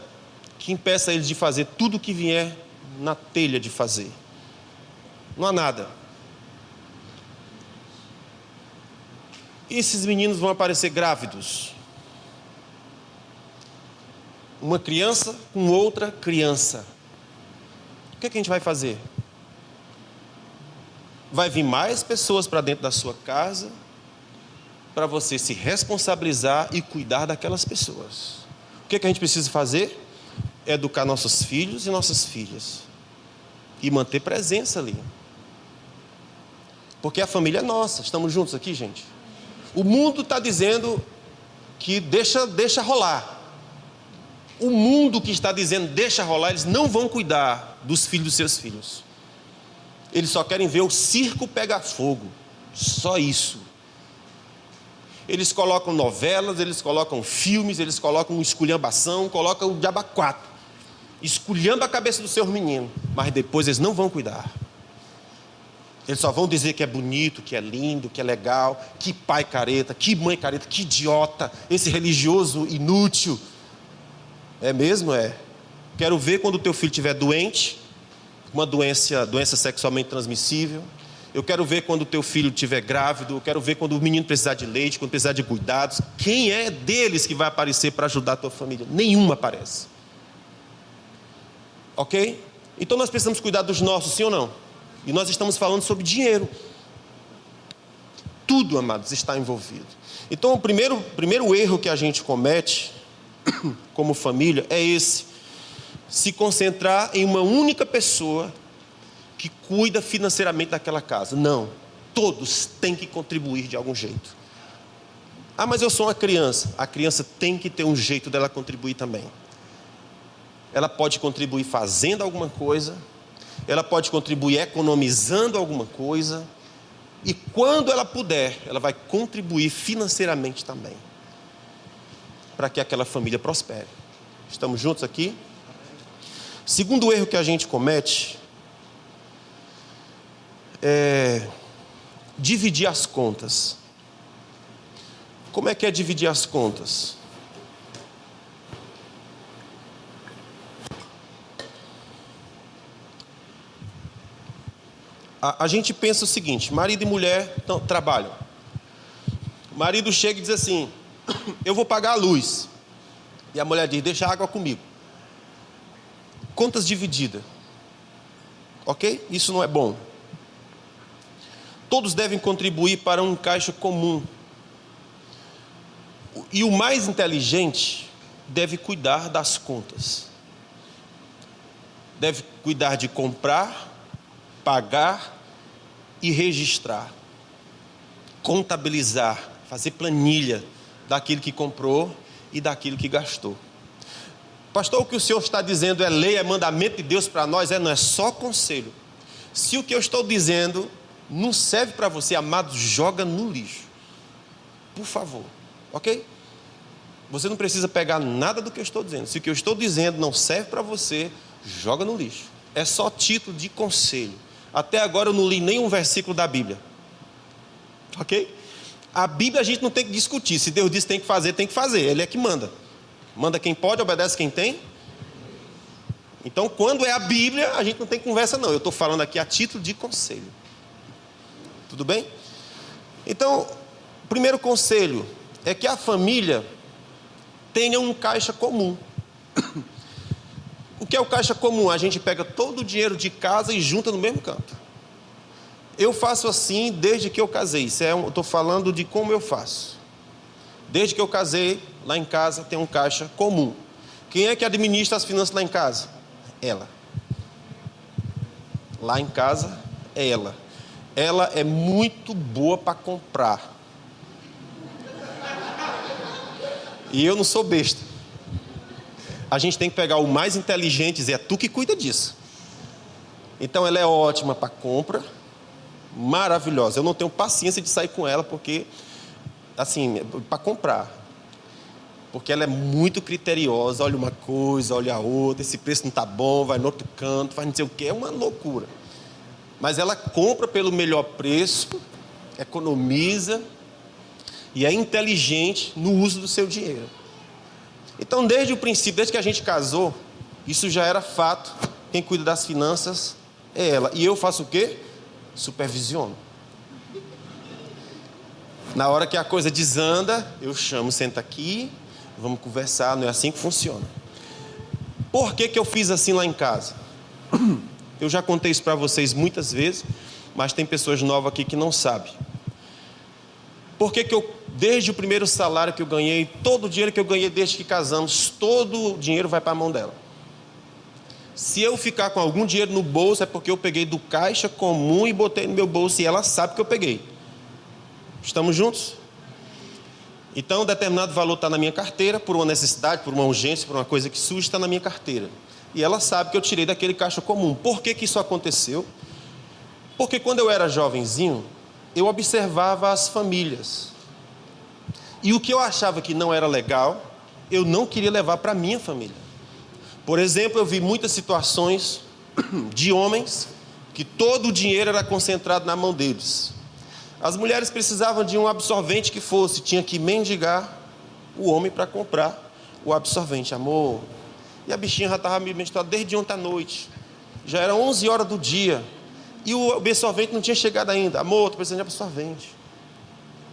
que impeça eles de fazer tudo o que vier na telha de fazer. Não há nada. E esses meninos vão aparecer grávidos. Uma criança com outra criança. O que é que a gente vai fazer? Vai vir mais pessoas para dentro da sua casa para você se responsabilizar e cuidar daquelas pessoas. O que é que a gente precisa fazer? Educar nossos filhos e nossas filhas. E manter presença ali. Porque a família é nossa. Estamos juntos aqui, gente? O mundo está dizendo que deixa rolar. O mundo que está dizendo deixa rolar, eles não vão cuidar dos filhos dos seus filhos. Eles só querem ver o circo pegar fogo. Só isso. Eles colocam novelas, eles colocam filmes, eles colocam esculhambação, colocam o diabo a 4. Esculhamba a cabeça dos seus meninos. Mas depois eles não vão cuidar. Eles só vão dizer que é bonito, que é lindo, que é legal, que pai careta, que mãe careta, que idiota, esse religioso inútil. É mesmo? É. Quero ver quando o teu filho estiver doente, uma doença sexualmente transmissível. Eu quero ver quando o teu filho estiver grávido. Eu quero ver quando o menino precisar de leite, quando precisar de cuidados. Quem é deles que vai aparecer para ajudar a tua família? Nenhuma aparece. Ok? Então nós precisamos cuidar dos nossos, sim ou não? E nós estamos falando sobre dinheiro. Tudo, amados, está envolvido. Então o primeiro erro que a gente comete como família é esse: se concentrar em uma única pessoa que cuida financeiramente daquela casa. Não, todos têm que contribuir de algum jeito. Ah, mas eu sou uma criança. A criança tem que ter um jeito dela contribuir também. Ela pode contribuir fazendo alguma coisa, ela pode contribuir economizando alguma coisa, e quando ela puder, ela vai contribuir financeiramente também, para que aquela família prospere. Estamos juntos aqui? Segundo erro que a gente comete é dividir as contas. Como é que é dividir as contas? A gente pensa o seguinte: marido e mulher trabalham. O marido chega e diz assim: eu vou pagar a luz. E a mulher diz: deixa a água comigo. Contas divididas. Ok? Isso não é bom. Todos devem contribuir para um caixa comum. E o mais inteligente deve cuidar das contas. Deve cuidar de comprar, pagar e registrar. Contabilizar, fazer planilha daquilo que comprou e daquilo que gastou. Pastor, o que o senhor está dizendo é lei, é mandamento de Deus para nós? Não é só conselho. Se o que eu estou dizendo não serve para você, amado, joga no lixo. Por favor, ok? Você não precisa pegar nada do que eu estou dizendo. Se o que eu estou dizendo não serve para você, joga no lixo. É só título de conselho. Até agora eu não li nenhum versículo da Bíblia. Ok? A Bíblia a gente não tem que discutir. Se Deus disse que tem que fazer, tem que fazer. Ele é que manda. Manda quem pode, obedece quem tem. Então, quando é a Bíblia, a gente não tem conversa não. Eu estou falando aqui a título de conselho. Tudo bem? Então, o primeiro conselho é que a família tenha um caixa comum. O que é o caixa comum? A gente pega todo o dinheiro de casa e junta no mesmo canto. Eu faço assim desde que eu casei. Estou falando de como eu faço. Desde que eu casei, lá em casa tem um caixa comum. Quem é que administra as finanças lá em casa? Ela. Lá em casa é ela. Ela é muito boa para comprar. E eu não sou besta. A gente tem que pegar o mais inteligente e dizer, é tu que cuida disso. Então ela é ótima para compra, maravilhosa. Eu não tenho paciência de sair com ela, porque, assim, para comprar. Porque ela é muito criteriosa, olha uma coisa, olha a outra, esse preço não está bom, vai no outro canto, faz não sei o que, é uma loucura. Mas ela compra pelo melhor preço, economiza e é inteligente no uso do seu dinheiro. Então, desde o princípio, desde que a gente casou, isso já era fato. Quem cuida das finanças é ela. E eu faço o quê? Supervisiono. Na hora que a coisa desanda, eu chamo, senta aqui, vamos conversar, não é assim que funciona. Por que eu fiz assim lá em casa? Eu já contei isso para vocês muitas vezes, mas tem pessoas novas aqui que não sabem. Por que eu, desde o primeiro salário que eu ganhei, todo o dinheiro que eu ganhei desde que casamos, todo o dinheiro vai para a mão dela. Se eu ficar com algum dinheiro no bolso, é porque eu peguei do caixa comum e botei no meu bolso, e ela sabe que eu peguei. Estamos juntos? Então, determinado valor está na minha carteira, por uma necessidade, por uma urgência, por uma coisa que surge, está na minha carteira. E ela sabe que eu tirei daquele caixa comum. Por que isso aconteceu? Porque quando eu era jovenzinho, eu observava as famílias. E o que eu achava que não era legal, eu não queria levar para a minha família. Por exemplo, eu vi muitas situações de homens que todo o dinheiro era concentrado na mão deles. As mulheres precisavam de um absorvente que fosse, tinha que mendigar o homem para comprar o absorvente. Amor, e a bichinha já estava me menstruada desde ontem à noite. Já eram 11 horas do dia. E o absorvente não tinha chegado ainda. Amor, estou precisando de absorvente.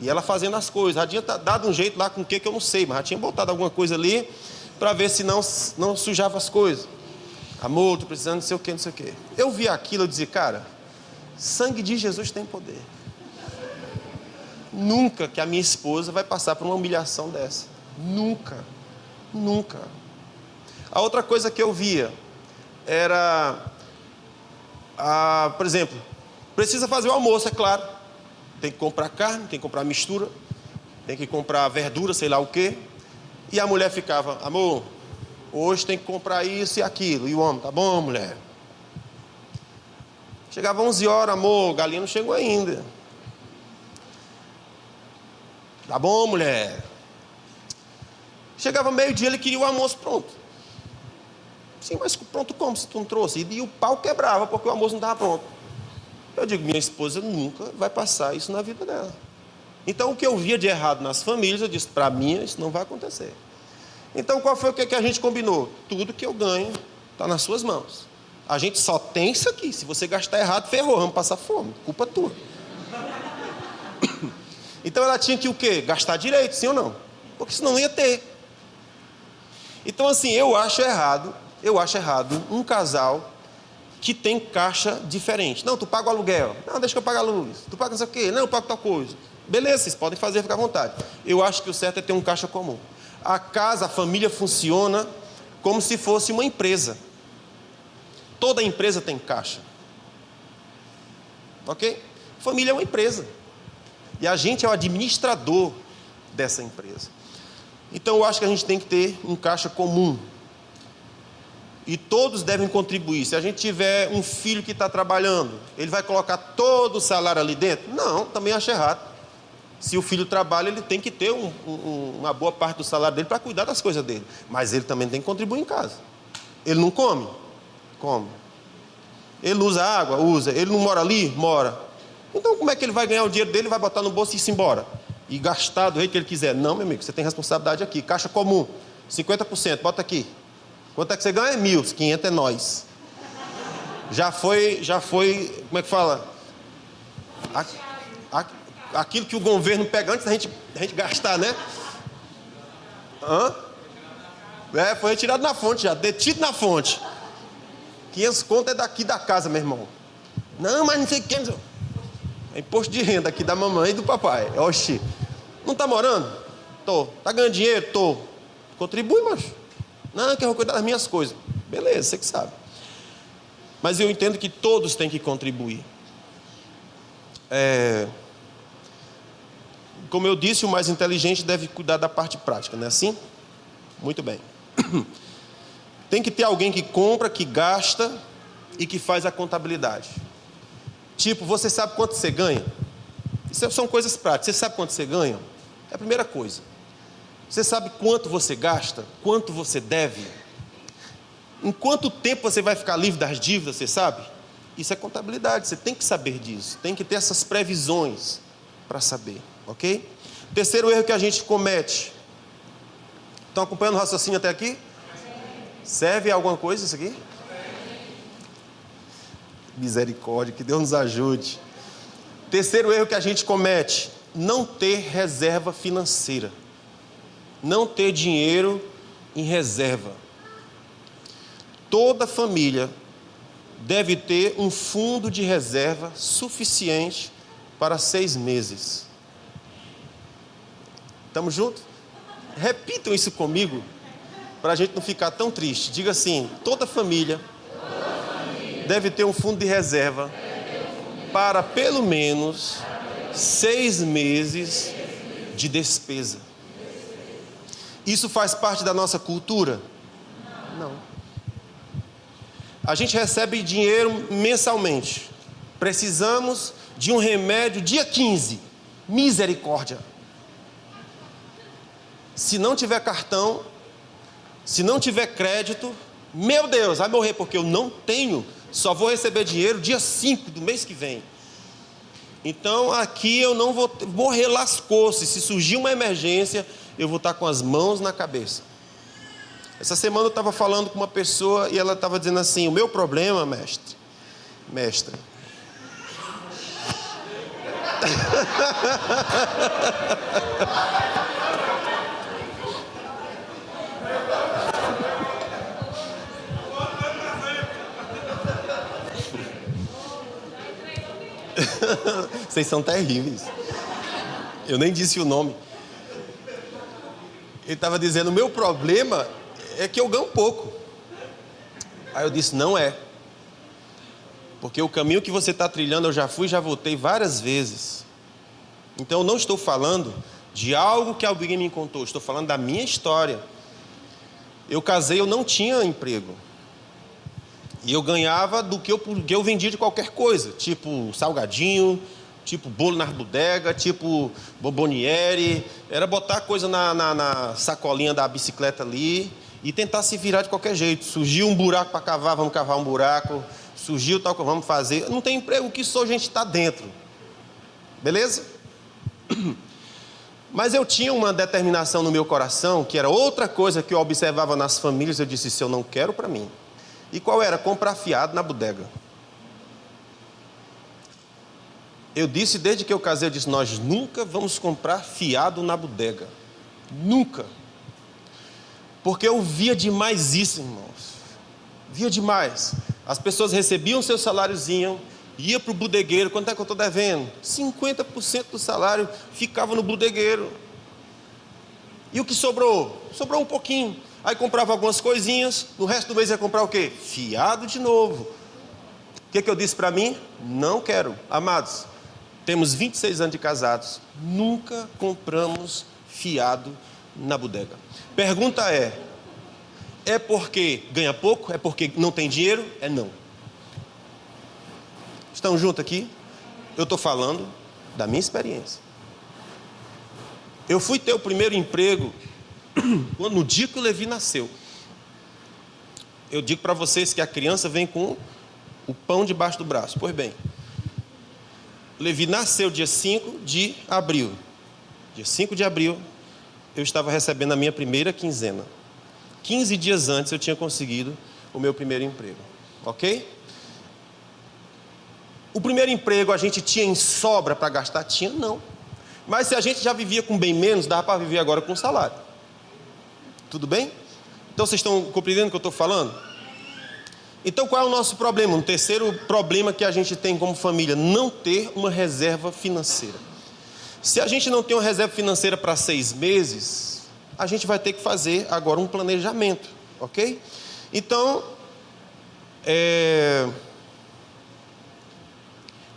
E ela fazendo as coisas. Já tinha dado um jeito lá com o que eu não sei, mas já tinha botado alguma coisa ali para ver se não sujava as coisas. Amor, estou precisando de não sei o que, não sei o que. Eu vi aquilo e dizia, cara, sangue de Jesus tem poder. Nunca que a minha esposa vai passar por uma humilhação dessa. Nunca. Nunca. A outra coisa que eu via era, por exemplo, precisa fazer o almoço, é claro. Tem que comprar carne, tem que comprar mistura, tem que comprar verdura, sei lá o quê. E a mulher ficava, amor, hoje tem que comprar isso e aquilo. E o homem, tá bom, mulher. Chegava 11 horas, amor, a galinha não chegou ainda. Tá bom, mulher. Chegava meio-dia, ele queria o almoço pronto. Sim, mas pronto como se tu não trouxe? E o pau quebrava, porque o almoço não estava pronto. Eu digo, minha esposa nunca vai passar isso na vida dela. Então, o que eu via de errado nas famílias, eu disse, para mim, isso não vai acontecer. Então, qual foi o que a gente combinou? Tudo que eu ganho está nas suas mãos. A gente só tem isso aqui. Se você gastar errado, ferrou, vamos passar fome. Culpa tua. Então, ela tinha que o quê? Gastar direito, sim ou não? Porque senão não ia ter. Então, assim, eu acho errado um casal que tem caixa diferente. Não, tu paga o aluguel. Não, deixa que eu pague a luz. Tu paga não sei o quê. Não, eu pago tal coisa. Beleza, vocês podem fazer, fica à vontade. Eu acho que o certo é ter um caixa comum. A casa, a família funciona como se fosse uma empresa. Toda empresa tem caixa. Ok? Família é uma empresa. E a gente é o administrador dessa empresa. Então eu acho que a gente tem que ter um caixa comum. E todos devem contribuir. Se a gente tiver um filho que está trabalhando, ele vai colocar todo o salário ali dentro? Não, também acho errado. Se o filho trabalha, ele tem que ter uma boa parte do salário dele para cuidar das coisas dele. Mas ele também tem que contribuir em casa. Ele não come? Come. Ele usa água? Usa. Ele não mora ali? Mora. Então como é que ele vai ganhar o dinheiro dele, vai botar no bolso e ir embora? E gastar do jeito que ele quiser? Não, meu amigo, você tem responsabilidade aqui. Caixa comum, 50%, bota aqui. Quanto é que você ganha? 1.000, 500 é nós. Já foi, como é que fala? Aquilo que o governo pega antes da gente gastar, né? Hã? Foi retirado na fonte já, detido na fonte. 500 conto é daqui da casa, meu irmão. Não, mas não sei o que. É imposto de renda aqui da mamãe e do papai. Oxi. Não tá morando? Tô. Tá ganhando dinheiro? Tô. Contribui, macho. Não, que eu vou cuidar das minhas coisas. Beleza, você que sabe. Mas eu entendo que todos têm que contribuir. Como eu disse, o mais inteligente deve cuidar da parte prática, não é assim? Muito bem. Tem que ter alguém que compra, que gasta e que faz a contabilidade. Tipo, você sabe quanto você ganha? Isso são coisas práticas. Você sabe quanto você ganha? É a primeira coisa. Você sabe quanto você gasta? Quanto você deve? Em quanto tempo você vai ficar livre das dívidas, você sabe? Isso é contabilidade, você tem que saber disso. Tem que ter essas previsões para saber, ok? Terceiro erro que a gente comete. Estão acompanhando o raciocínio até aqui? Serve a alguma coisa isso aqui? Misericórdia, que Deus nos ajude. Terceiro erro que a gente comete: não ter reserva financeira. Não ter dinheiro em reserva. Toda família deve ter um fundo de reserva suficiente para 6 meses. Estamos juntos? Repitam isso comigo, para a gente não ficar tão triste. Diga assim: toda família deve ter um fundo de reserva para pelo menos 6 meses de despesa. Isso faz parte da nossa cultura? Não. A gente recebe dinheiro mensalmente. Precisamos de um remédio dia 15. Misericórdia. Se não tiver cartão, se não tiver crédito, meu Deus, vai morrer, porque eu não tenho. Só vou receber dinheiro dia 5 do mês que vem. Então aqui eu não vou morrer, lascou-se. Se surgir uma emergência, eu vou estar com as mãos na cabeça. Essa semana eu estava falando com uma pessoa e ela estava dizendo assim: o meu problema, mestre. Vocês são terríveis. Eu nem disse o nome. Ele estava dizendo: o meu problema é que eu ganho pouco. Aí eu disse: não é. Porque o caminho que você está trilhando eu já fui e já voltei várias vezes. Então eu não estou falando de algo que alguém me contou. Estou falando da minha história. Eu casei, eu não tinha emprego. E eu ganhava do que eu vendia de qualquer coisa. Tipo salgadinho, tipo bolo na bodega, tipo bomboniere. Era botar coisa na sacolinha da bicicleta ali e tentar se virar de qualquer jeito. Surgiu um buraco para cavar, vamos cavar um buraco. Surgiu tal que vamos fazer. Não tem emprego, o que sou, a gente está dentro. Beleza? Mas eu tinha uma determinação no meu coração, que era outra coisa que eu observava nas famílias. Eu disse: isso eu não quero para mim. E qual era? Comprar fiado na bodega. Eu disse, desde que eu casei, eu disse: nós nunca vamos comprar fiado na bodega. Nunca. Porque eu via demais isso, irmãos. Via demais. As pessoas recebiam seu saláriozinho, ia para o bodegueiro. Quanto é que eu estou devendo? 50% do salário ficava no bodegueiro. E o que sobrou? Sobrou um pouquinho. Aí comprava algumas coisinhas, no resto do mês ia comprar o quê? Fiado de novo. O que eu disse para mim? Não quero. Amados, temos 26 anos de casados, nunca compramos fiado na bodega. Pergunta é porque ganha pouco? É porque não tem dinheiro? É não. Estão juntos aqui? Eu estou falando da minha experiência. Eu fui ter o primeiro emprego no dia que o Levi nasceu. Eu digo para vocês que a criança vem com o pão debaixo do braço. Pois bem, o Levi nasceu dia 5 de abril. Dia 5 de abril, eu estava recebendo a minha primeira quinzena. 15 dias antes eu tinha conseguido o meu primeiro emprego. Ok? O primeiro emprego a gente tinha em sobra para gastar? Tinha, não. Mas se a gente já vivia com bem menos, dava para viver agora com salário. Tudo bem? Então vocês estão compreendendo o que eu estou falando? Então qual é o nosso problema? Um terceiro problema que a gente tem como família: não ter uma reserva financeira. Se a gente não tem uma reserva financeira para 6 meses, a gente vai ter que fazer agora um planejamento, ok? Então,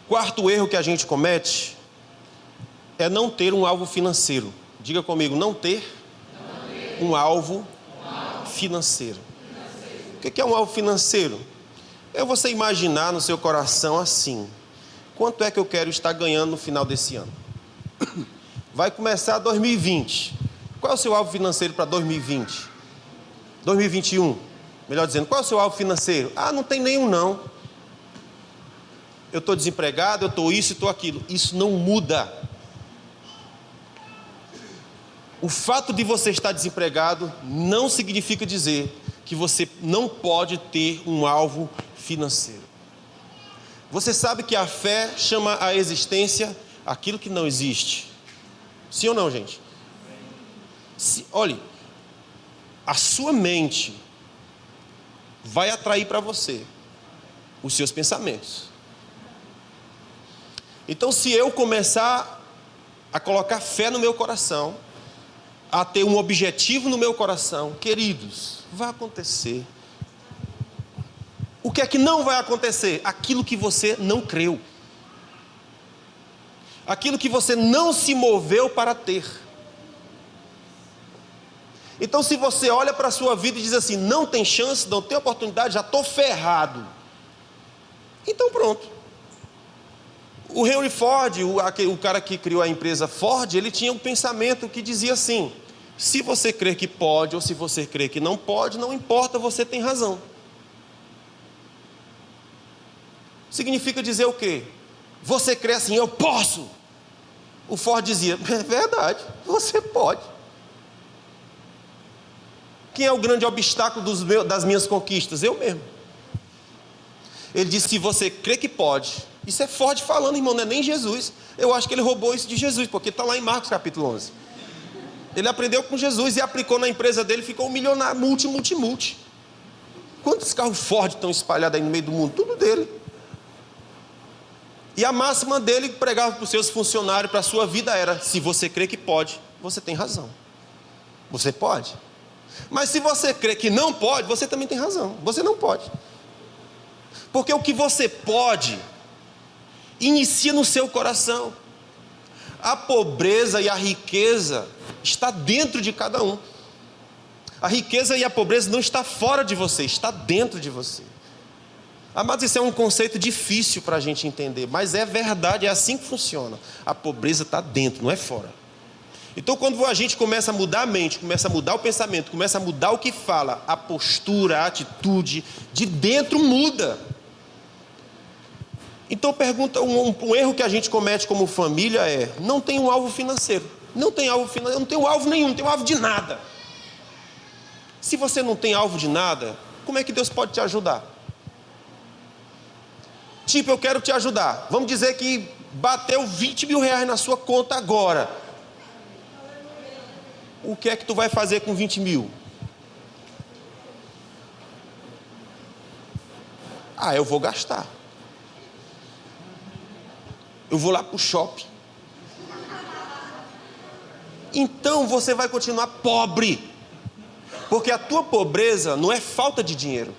quarto erro que a gente comete é não ter um alvo financeiro. Diga comigo, não ter um alvo financeiro. O que é um alvo financeiro? É você imaginar no seu coração assim: quanto é que eu quero estar ganhando no final desse ano? Vai começar 2020. Qual é o seu alvo financeiro para 2020? 2021, melhor dizendo, qual é o seu alvo financeiro? Ah, não tem nenhum não. Eu estou desempregado, eu estou isso e estou aquilo. Isso não muda. O fato de você estar desempregado não significa dizer que você não pode ter um alvo financeiro. Você sabe que a fé chama a existência aquilo que não existe. Sim ou não, gente? Olhe, a sua mente vai atrair para você os seus pensamentos. Então, se eu começar a colocar fé no meu coração, a ter um objetivo no meu coração, queridos, vai acontecer. O que é que não vai acontecer? Aquilo que você não creu. Aquilo que você não se moveu para ter. Então, se você olha para a sua vida e diz assim: não tem chance, não tem oportunidade, já estou ferrado. Então pronto. O Henry Ford, o cara que criou a empresa Ford, ele tinha um pensamento que dizia assim: se você crer que pode ou se você crer que não pode, não importa, você tem razão. Significa dizer o quê? Você crê assim: eu posso. O Ford dizia: é verdade, você pode. Quem é o grande obstáculo das minhas conquistas? Eu mesmo. Ele disse: se você crê que pode. Isso é Ford falando, irmão, não é nem Jesus. Eu acho que ele roubou isso de Jesus, porque está lá em Marcos capítulo 11. Ele aprendeu com Jesus e aplicou na empresa dele, ficou um milionário, multi. Quantos carros Ford estão espalhados aí no meio do mundo? Tudo dele. E a máxima dele que pregava para os seus funcionários, para a sua vida, era: se você crê que pode, você tem razão. Você pode. Mas se você crê que não pode, você também tem razão. Você não pode. Porque o que você pode inicia no seu coração. A pobreza e a riqueza está dentro de cada um. A riqueza e a pobreza não está fora de você, está dentro de você. Amados, isso é um conceito difícil para a gente entender, mas é verdade, é assim que funciona. A pobreza está dentro, não é fora. Então, quando a gente começa a mudar a mente, começa a mudar o pensamento, começa a mudar o que fala, a postura, a atitude, de dentro muda. Então, um erro que a gente comete como família é: não tem um alvo financeiro. Não tem alvo financeiro, não tem alvo nenhum, não tem alvo de nada. Se você não tem alvo de nada, como é que Deus pode te ajudar? Tipo, eu quero te ajudar. Vamos dizer que bateu 20 mil reais na sua conta agora. O que é que tu vai fazer com 20 mil? Ah, eu vou gastar. Eu vou lá para o shopping. Então você vai continuar pobre. Porque a tua pobreza não é falta de dinheiro.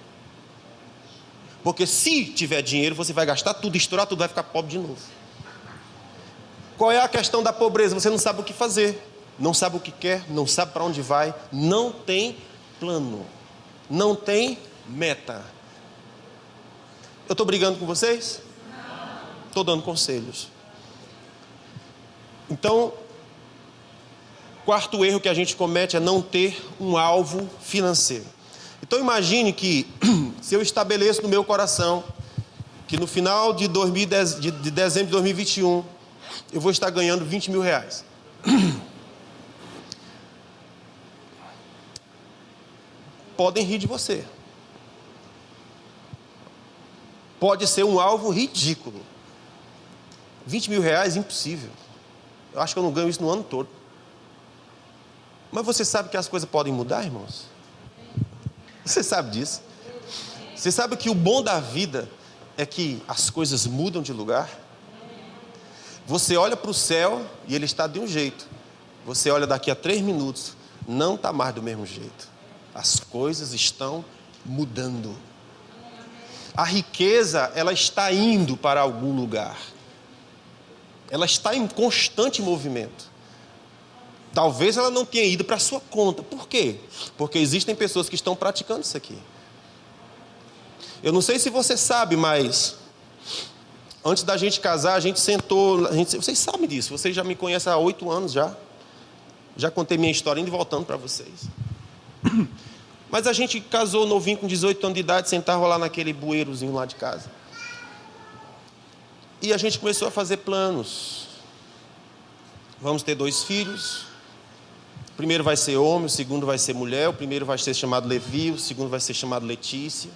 Porque se tiver dinheiro, você vai gastar tudo, estourar tudo, vai ficar pobre de novo. Qual é a questão da pobreza? Você não sabe o que fazer, não sabe o que quer, não sabe para onde vai, não tem plano, não tem meta. Eu estou brigando com vocês? Estou dando conselhos. Então, quarto erro que a gente comete é não ter um alvo financeiro. Então imagine que, se eu estabeleço no meu coração, que no final de dezembro de 2021, eu vou estar ganhando 20 mil reais. Podem rir de você. Pode ser um alvo ridículo. 20 mil reais, impossível. Eu acho que eu não ganho isso no ano todo. Mas você sabe que as coisas podem mudar, irmãos? Você sabe disso? Você sabe que o bom da vida é que as coisas mudam de lugar? Você olha para o céu e ele está de um jeito. Você olha daqui a 3 minutos, não está mais do mesmo jeito. As coisas estão mudando. A riqueza, ela está indo para algum lugar. Ela está em constante movimento. Talvez ela não tenha ido para a sua conta. Por quê? Porque existem pessoas que estão praticando isso aqui. Eu não sei se você sabe, mas antes da gente casar, a gente sentou... vocês sabem disso, vocês já me conhecem há 8 anos já. Já contei minha história, indo e voltando para vocês. Mas a gente casou novinho, com 18 anos de idade, sentava lá naquele bueirozinho lá de casa. E a gente começou a fazer planos. Vamos ter 2 filhos. O primeiro vai ser homem, o segundo vai ser mulher. O primeiro vai ser chamado Levi, o segundo vai ser chamado Letícia.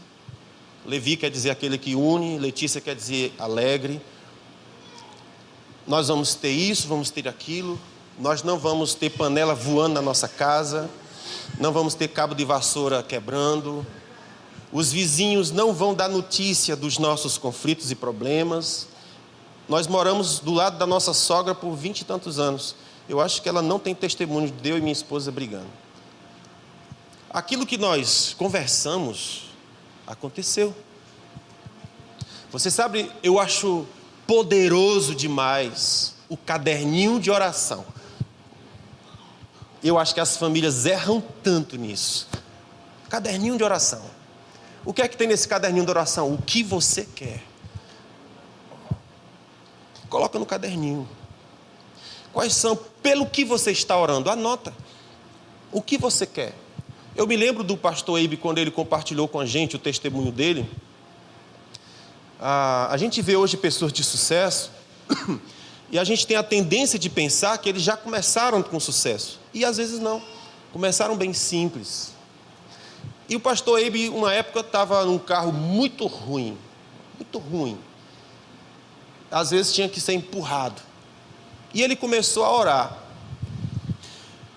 Levi quer dizer aquele que une, Letícia quer dizer alegre. Nós vamos ter isso, vamos ter aquilo. Nós não vamos ter panela voando na nossa casa. Não vamos ter cabo de vassoura quebrando. Os vizinhos não vão dar notícia dos nossos conflitos e problemas. Nós moramos do lado da nossa sogra por 20 e tantos anos. Eu acho que ela não tem testemunho de eu e minha esposa brigando. Aquilo que nós conversamos aconteceu. Você sabe, eu acho poderoso demais o caderninho de oração. Eu acho que as famílias erram tanto nisso. Caderninho de oração. O que é que tem nesse caderninho de oração? O que você quer? Coloca no caderninho. Quais são, pelo que você está orando? Anota. O que você quer? Eu me lembro do pastor Eibe, quando ele compartilhou com a gente o testemunho dele. A gente vê hoje pessoas de sucesso e a gente tem a tendência de pensar que eles já começaram com sucesso. E às vezes não. Começaram bem simples. E o pastor Eibe, uma época, estava num carro muito ruim. Muito ruim. Às vezes tinha que ser empurrado. E ele começou a orar.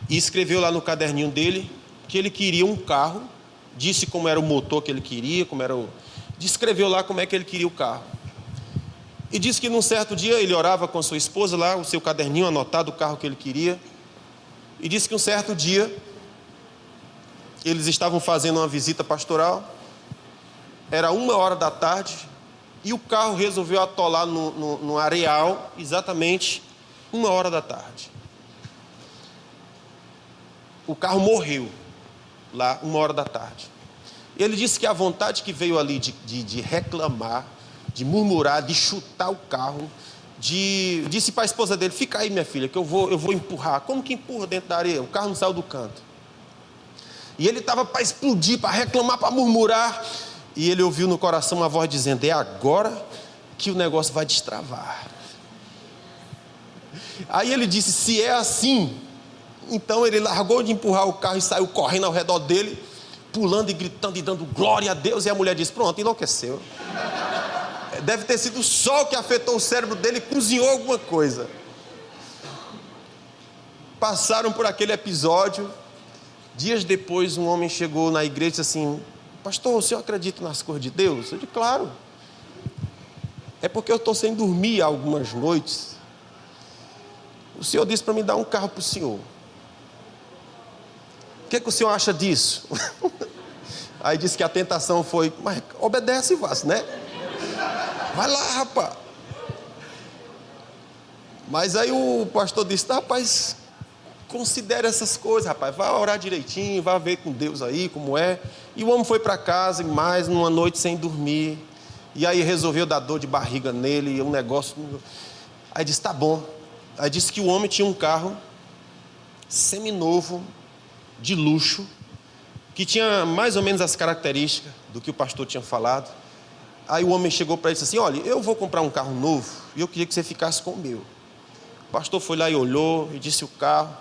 E escreveu lá no caderninho dele que ele queria um carro. Disse como era o motor que ele queria, como era o... Descreveu lá como é que ele queria o carro. E disse que num certo dia ele orava com a sua esposa lá, o seu caderninho anotado, o carro que ele queria. E disse que um certo dia eles estavam fazendo uma visita pastoral. Era 1h da tarde. E o carro resolveu atolar no areal, exatamente 1h da tarde. O carro morreu lá, 1h da tarde. Ele disse que a vontade que veio ali de reclamar, de murmurar, de chutar o carro, disse para a esposa dele: fica aí, minha filha, que eu vou empurrar. Como que empurra dentro da areia? O carro não saiu do canto. E ele estava para explodir, para reclamar, para murmurar. E ele ouviu no coração uma voz dizendo: é agora que o negócio vai destravar. Aí ele disse: se é assim, então ele largou de empurrar o carro e saiu correndo ao redor dele, pulando e gritando e dando glória a Deus. E a mulher disse: pronto, enlouqueceu. Deve ter sido o sol que afetou o cérebro dele e cozinhou alguma coisa. Passaram por aquele episódio. Dias depois, um homem chegou na igreja e disse assim: pastor, o senhor acredita nas coisas de Deus? Eu disse: claro. É porque eu estou sem dormir algumas noites. O senhor disse para mim dar um carro para o senhor. O que o senhor acha disso? Aí disse que a tentação foi: mas obedece e vá, né? Vai lá, rapaz. Mas aí o pastor disse: rapaz, considere essas coisas, rapaz. Vai orar direitinho, vai ver com Deus aí como é. E o homem foi para casa, mais numa noite sem dormir. E aí resolveu dar dor de barriga nele, um negócio. Aí disse: tá bom. Aí disse que o homem tinha um carro seminovo, de luxo, que tinha mais ou menos as características do que o pastor tinha falado. Aí o homem chegou para ele e disse assim: olha, eu vou comprar um carro novo e eu queria que você ficasse com o meu. O pastor foi lá e olhou e disse o carro.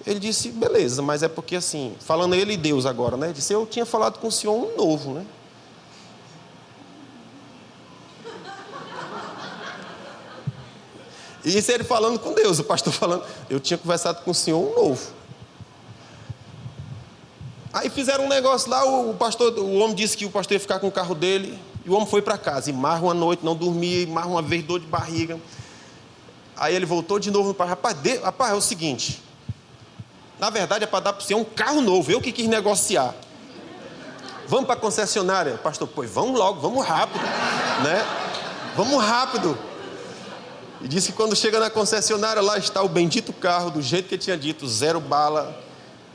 Ele disse: beleza, mas é porque assim, falando ele e Deus agora, né? Ele disse: eu tinha falado com o senhor um novo, né? E isso ele falando com Deus, o pastor falando: eu tinha conversado com o senhor um novo. Aí Aí fizeram um negócio lá, o homem disse que o pastor ia ficar com o carro dele, e o homem foi para casa, e mais uma noite, não dormia, e mais uma vez dor de barriga. Aí ele voltou de novo para rapaz, é o seguinte, na verdade é para dar para você um carro novo, eu que quis negociar. Vamos para a concessionária, pastor, pois vamos logo, vamos rápido, né? Vamos rápido. E disse que quando chega na concessionária, lá está o bendito carro, do jeito que ele tinha dito, 0 bala.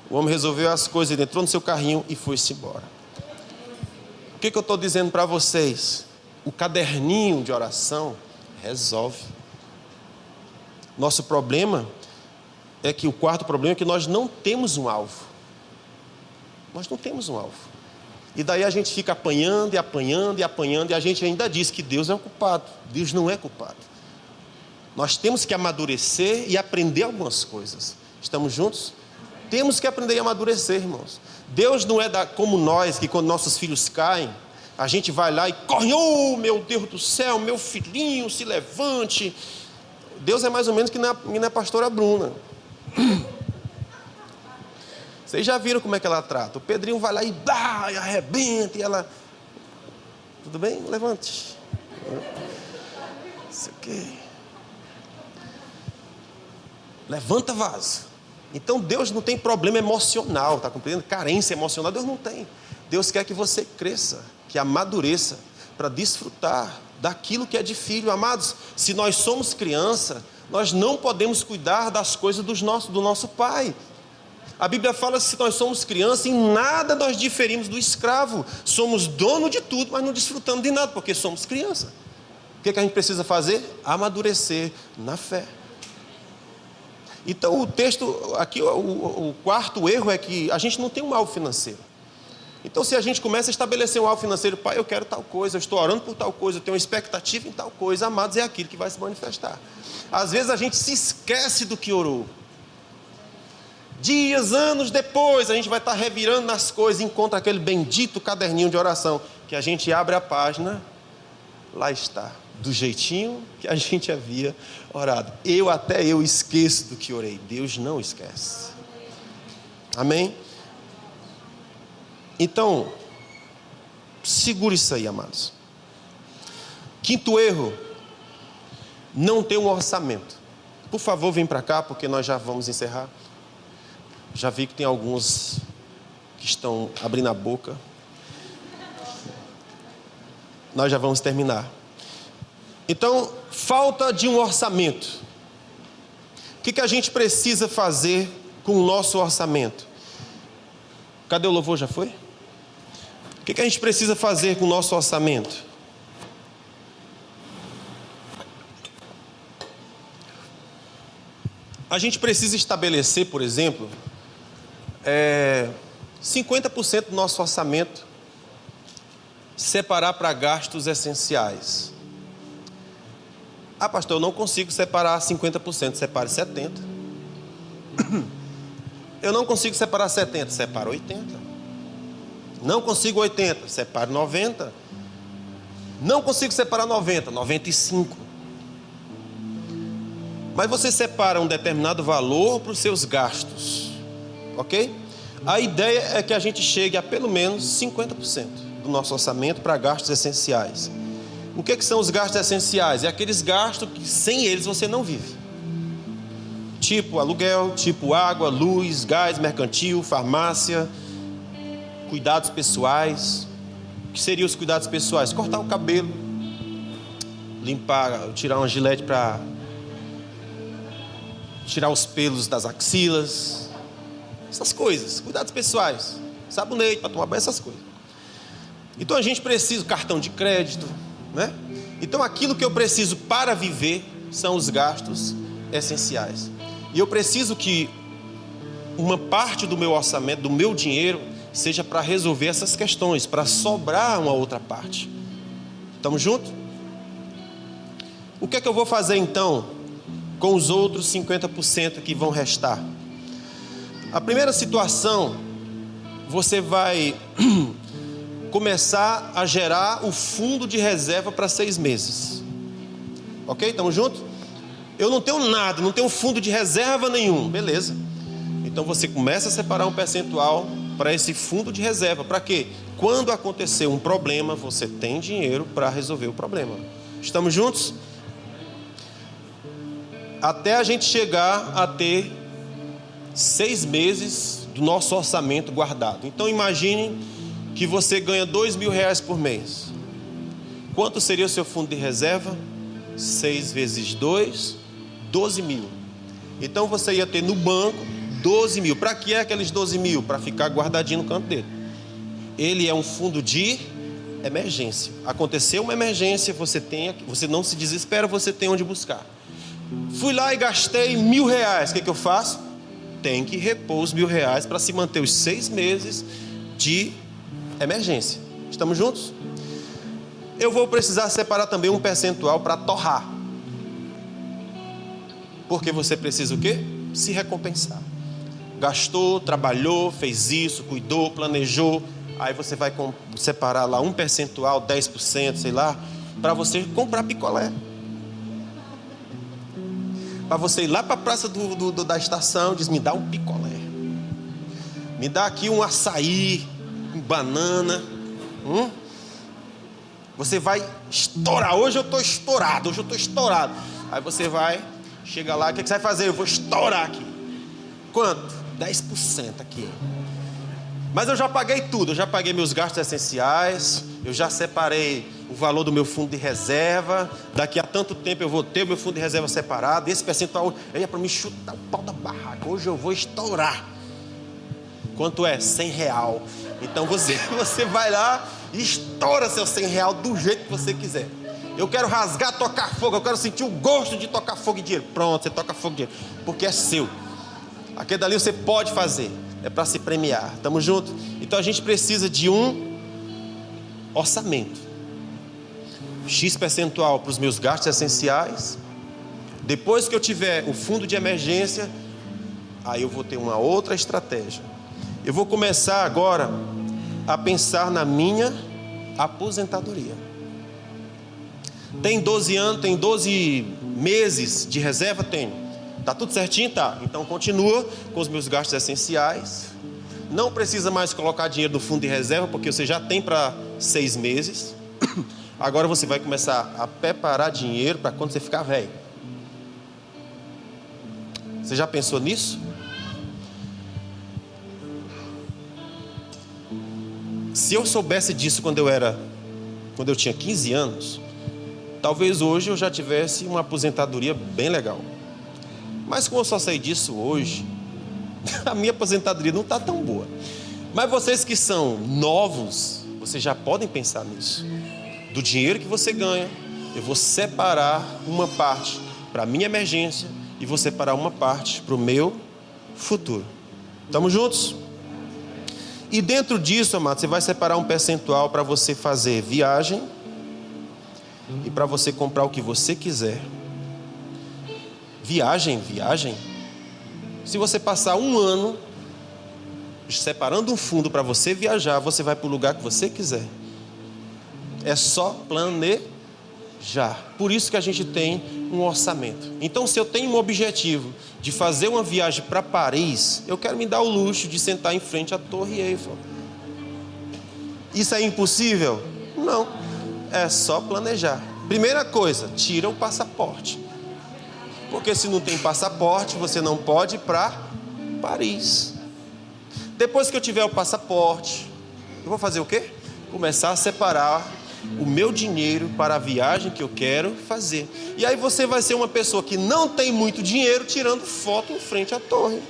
O homem resolveu as coisas, ele entrou no seu carrinho e foi-se embora. O que eu estou dizendo para vocês? O caderninho de oração resolve. Nosso problema é que o quarto problema é que nós não temos um alvo. Nós não temos um alvo. E daí a gente fica apanhando e apanhando e apanhando, e a gente ainda diz que Deus é o culpado. Deus não é culpado. Nós temos que amadurecer e aprender algumas coisas. Estamos juntos? Temos que aprender a amadurecer, irmãos. Deus não é como nós, que quando nossos filhos caem, a gente vai lá e corre, oh meu Deus do céu, meu filhinho, se levante. Deus é mais ou menos que na pastora Bruna. Vocês já viram como é que ela trata? O Pedrinho vai lá e dá, e arrebenta, e ela... Tudo bem? Levante. Isso aqui. Levanta vaso. Então Deus não tem problema emocional, está compreendendo? Carência emocional, Deus não tem. Deus quer que você cresça, que amadureça, para desfrutar daquilo que é de filho. Amados, se nós somos criança, nós não podemos cuidar das coisas do nosso pai. A Bíblia fala que se nós somos criança, em nada nós diferimos do escravo. Somos dono de tudo, mas não desfrutamos de nada, porque somos criança. O que a gente precisa fazer? Amadurecer na fé. Então o texto, aqui o quarto erro é que a gente não tem um alvo financeiro. Então se a gente começa a estabelecer um alvo financeiro, pai, eu quero tal coisa, eu estou orando por tal coisa, eu tenho uma expectativa em tal coisa, amados, é aquilo que vai se manifestar. Às vezes a gente se esquece do que orou. Dias, anos depois, a gente vai estar revirando nas coisas e encontra aquele bendito caderninho de oração, que a gente abre a página, lá está, do jeitinho que a gente havia orado. Até eu esqueço do que orei. Deus não esquece. Amém? Então, segure isso aí, amados. Quinto erro, não ter um orçamento. Por favor, vem para cá, porque nós já vamos encerrar. Já vi que tem alguns que estão abrindo a boca. Nós já vamos terminar. Então, falta de um orçamento. O que a gente precisa fazer com o nosso orçamento? Cadê o louvor? Já foi? O que a gente precisa fazer com o nosso orçamento? A gente precisa estabelecer, por exemplo, 50% do nosso orçamento separar para gastos essenciais. Ah, pastor, eu não consigo separar 50%, separe 70%. Eu não consigo separar 70%, separa 80%. Não consigo 80%, separe 90%. Não consigo separar 90%, 95%. Mas você separa um determinado valor para os seus gastos, ok? A ideia é que a gente chegue a pelo menos 50% do nosso orçamento para gastos essenciais. O que são os gastos essenciais? É aqueles gastos que sem eles você não vive. Tipo aluguel, tipo água, luz, gás, mercantil, farmácia, cuidados pessoais. O que seriam os cuidados pessoais? Cortar o cabelo, limpar, tirar uma gilete para tirar os pelos das axilas. Essas coisas, cuidados pessoais. Sabonete para tomar banho, essas coisas. Então a gente precisa, cartão de crédito, né? Então aquilo que eu preciso para viver são os gastos essenciais. E eu preciso que uma parte do meu orçamento, do meu dinheiro, seja para resolver essas questões, para sobrar uma outra parte. Estamos juntos? O que é que eu vou fazer então com os outros 50% que vão restar? A primeira situação, você vai começar a gerar o fundo de reserva para 6 meses. Ok? Estamos juntos? Eu não tenho nada, não tenho fundo de reserva nenhum. Beleza. Então você começa a separar um percentual para esse fundo de reserva. Para quê? Quando acontecer um problema, você tem dinheiro para resolver o problema. Estamos juntos? Até a gente chegar a ter 6 meses do nosso orçamento guardado. Então imagine que você ganha R$2.000 por mês. Quanto seria o seu fundo de reserva? 6 vezes 2, 12 mil. Então você ia ter no banco 12 mil. Para que é aqueles 12 mil? Para ficar guardadinho no canto dele. Ele é um fundo de emergência. Aconteceu uma emergência, você não se desespera, você tem onde buscar. Fui lá e gastei R$1.000. O que eu faço? Tem que repor os R$1.000 para se manter os 6 meses de emergência. Estamos juntos? Eu vou precisar separar também um percentual para torrar. Porque você precisa o quê? Se recompensar. Gastou, trabalhou, fez isso, cuidou, planejou. Aí você vai separar lá um percentual, 10%, sei lá, para você comprar picolé. Para você ir lá para a praça da estação e diz, me dá um picolé. Me dá aqui um açaí, um banana. Você vai estourar. Hoje eu estou estourado, Aí você vai, chega lá, o que você vai fazer? Eu vou estourar aqui. Quanto? 10% aqui. Mas eu já paguei tudo, eu já paguei meus gastos essenciais, eu já separei o valor do meu fundo de reserva, daqui a tanto tempo eu vou ter o meu fundo de reserva separado, esse percentual é para me chutar o pau da barraca, hoje eu vou estourar. Quanto é? R$100. Então você vai lá e estoura seu R$100 do jeito que você quiser. Eu quero rasgar, tocar fogo, eu quero sentir o gosto de tocar fogo e dinheiro. Pronto, você toca fogo e dinheiro, porque é seu. Aquele dali você pode fazer. É para se premiar. Estamos juntos? Então a gente precisa de um orçamento. X percentual para os meus gastos essenciais. Depois que eu tiver o fundo de emergência, aí eu vou ter uma outra estratégia. Eu vou começar agora a pensar na minha aposentadoria. Tem 12 anos, tem 12 meses de reserva? Tenho. Tá tudo certinho? Tá. Então continua com os meus gastos essenciais. Não precisa mais colocar dinheiro no fundo de reserva, porque você já tem para 6 meses. Agora você vai começar a preparar dinheiro para quando você ficar velho. Você já pensou nisso? Se eu soubesse disso quando eu tinha 15 anos, talvez hoje eu já tivesse uma aposentadoria bem legal. Mas como eu só sei disso hoje, a minha aposentadoria não está tão boa. Mas vocês que são novos, vocês já podem pensar nisso. Do dinheiro que você ganha, eu vou separar uma parte para a minha emergência e vou separar uma parte para o meu futuro. Estamos juntos? E dentro disso, amado, você vai separar um percentual para você fazer viagem e para você comprar o que você quiser. Viagem. Se você passar um ano separando um fundo para você viajar, você vai para o lugar que você quiser. É só planejar. Por isso que a gente tem um orçamento. Então, se eu tenho um objetivo de fazer uma viagem para Paris, eu quero me dar o luxo de sentar em frente à Torre Eiffel. Isso é impossível? Não. É só planejar. Primeira coisa, tira o passaporte. Porque se não tem passaporte, você não pode ir para Paris. Depois que eu tiver o passaporte, eu vou fazer o quê? Começar a separar o meu dinheiro para a viagem que eu quero fazer. E aí você vai ser uma pessoa que não tem muito dinheiro tirando foto em frente à torre.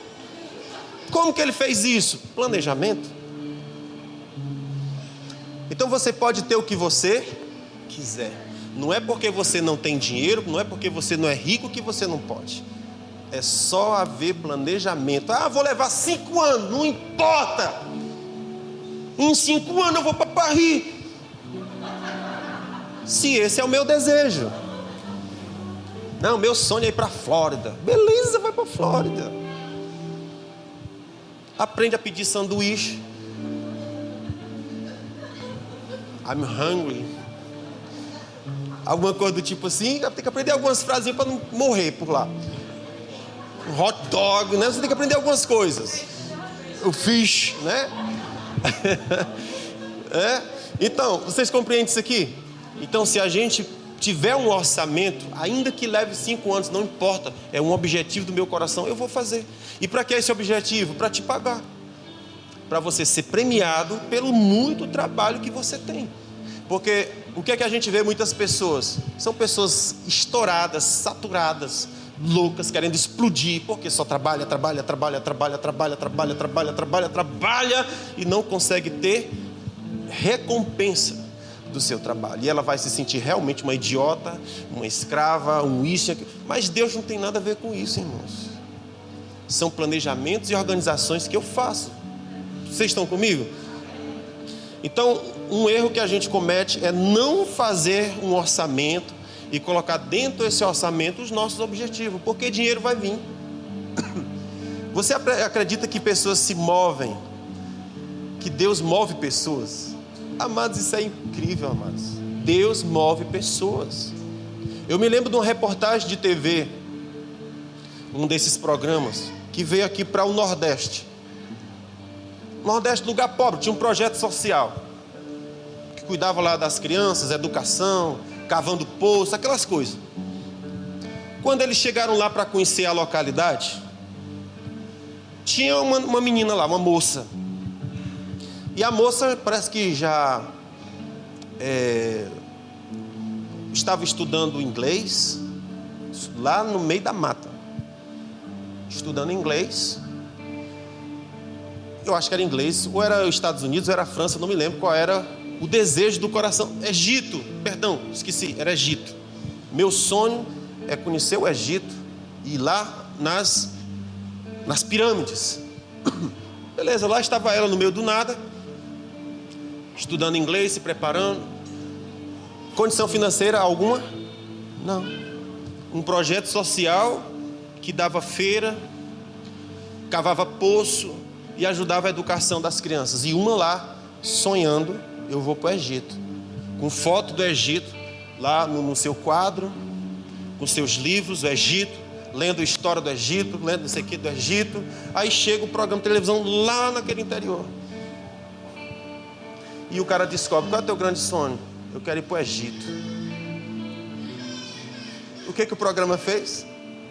Como que ele fez isso? Planejamento. Então você pode ter o que você quiser. Não é porque você não tem dinheiro, não é porque você não é rico que você não pode. É só haver planejamento. Vou levar 5 anos, não importa. Em 5 anos eu vou para Paris. Se esse é o meu desejo. Não, meu sonho é ir para a Flórida. Beleza, vai para a Flórida. Aprende a pedir sanduíche. I'm hungry. Alguma coisa do tipo assim. Tem que aprender algumas frases para não morrer por lá. Hot dog, né? Você tem que aprender algumas coisas. O fish, né? Então, vocês compreendem isso aqui? Então, se a gente tiver um orçamento, ainda que leve 5 anos, não importa, é um objetivo do meu coração, eu vou fazer. E para que esse objetivo? Para te pagar, para você ser premiado pelo muito trabalho que você tem. Porque o que é que a gente vê muitas pessoas? São pessoas estouradas, saturadas, loucas, querendo explodir, porque só trabalha e não consegue ter recompensa do seu trabalho. E ela vai se sentir realmente uma idiota, uma escrava, um isso. Mas Deus não tem nada a ver com isso, irmãos. São planejamentos e organizações que eu faço. Vocês estão comigo? Então, um erro que a gente comete é não fazer um orçamento e colocar dentro desse orçamento os nossos objetivos, porque dinheiro vai vir. Você acredita que pessoas se movem, que Deus move pessoas? Amados, isso é incrível, amados. Deus move pessoas. Eu me lembro de uma reportagem de TV, um desses programas, que veio aqui para o Nordeste. Nordeste, lugar pobre, tinha um projeto social que cuidava lá das crianças, educação, cavando poço, aquelas coisas. Quando eles chegaram lá para conhecer a localidade, tinha uma menina lá, uma moça. E a moça parece que já estava estudando inglês lá no meio da mata. Estudando inglês. Eu acho que era inglês, ou era os Estados Unidos, ou era a França, não me lembro qual era o desejo do coração. Egito, perdão, esqueci, era Egito. Meu sonho é conhecer o Egito e ir lá nas pirâmides. Beleza, lá estava ela no meio do nada, estudando inglês, se preparando. Condição financeira alguma? Não. Um projeto social que dava feira, cavava poço e ajudava a educação das crianças. E uma lá, sonhando, eu vou para o Egito, com foto do Egito, lá no seu quadro, com seus livros, o Egito, lendo história do Egito, lendo não sei o que do Egito. Aí chega o programa de televisão lá naquele interior. E o cara descobre, qual é o teu grande sonho? Eu quero ir para o Egito. O que o programa fez?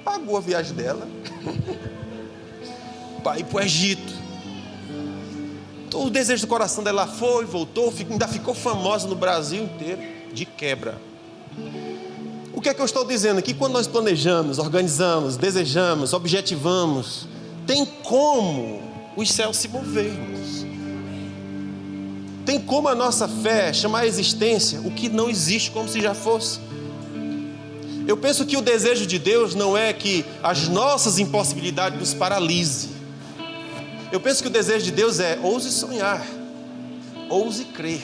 Pagou a viagem dela para ir para o Egito. O desejo do coração dela foi, voltou, ainda ficou famosa no Brasil inteiro, de quebra. O que é que eu estou dizendo aqui? Quando nós planejamos, organizamos, desejamos, objetivamos, tem como os céus se mover, irmãos. Tem como a nossa fé chamar à existência o que não existe como se já fosse. Eu penso que o desejo de Deus não é que as nossas impossibilidades nos paralisem. Eu penso que o desejo de Deus é ouse sonhar, ouse crer.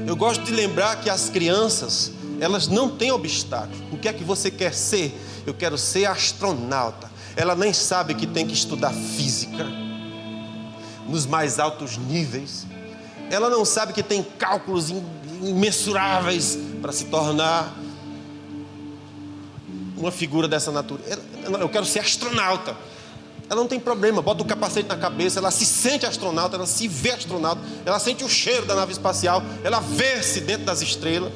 Eu gosto de lembrar que as crianças, elas não têm obstáculo. O que é que você quer ser? Eu quero ser astronauta. Ela nem sabe que tem que estudar física nos mais altos níveis. Ela não sabe que tem cálculos imensuráveis para se tornar uma figura dessa natureza. Eu quero ser astronauta. Ela não tem problema, bota o capacete na cabeça, ela se sente astronauta, ela se vê astronauta, ela sente o cheiro da nave espacial, ela vê-se dentro das estrelas.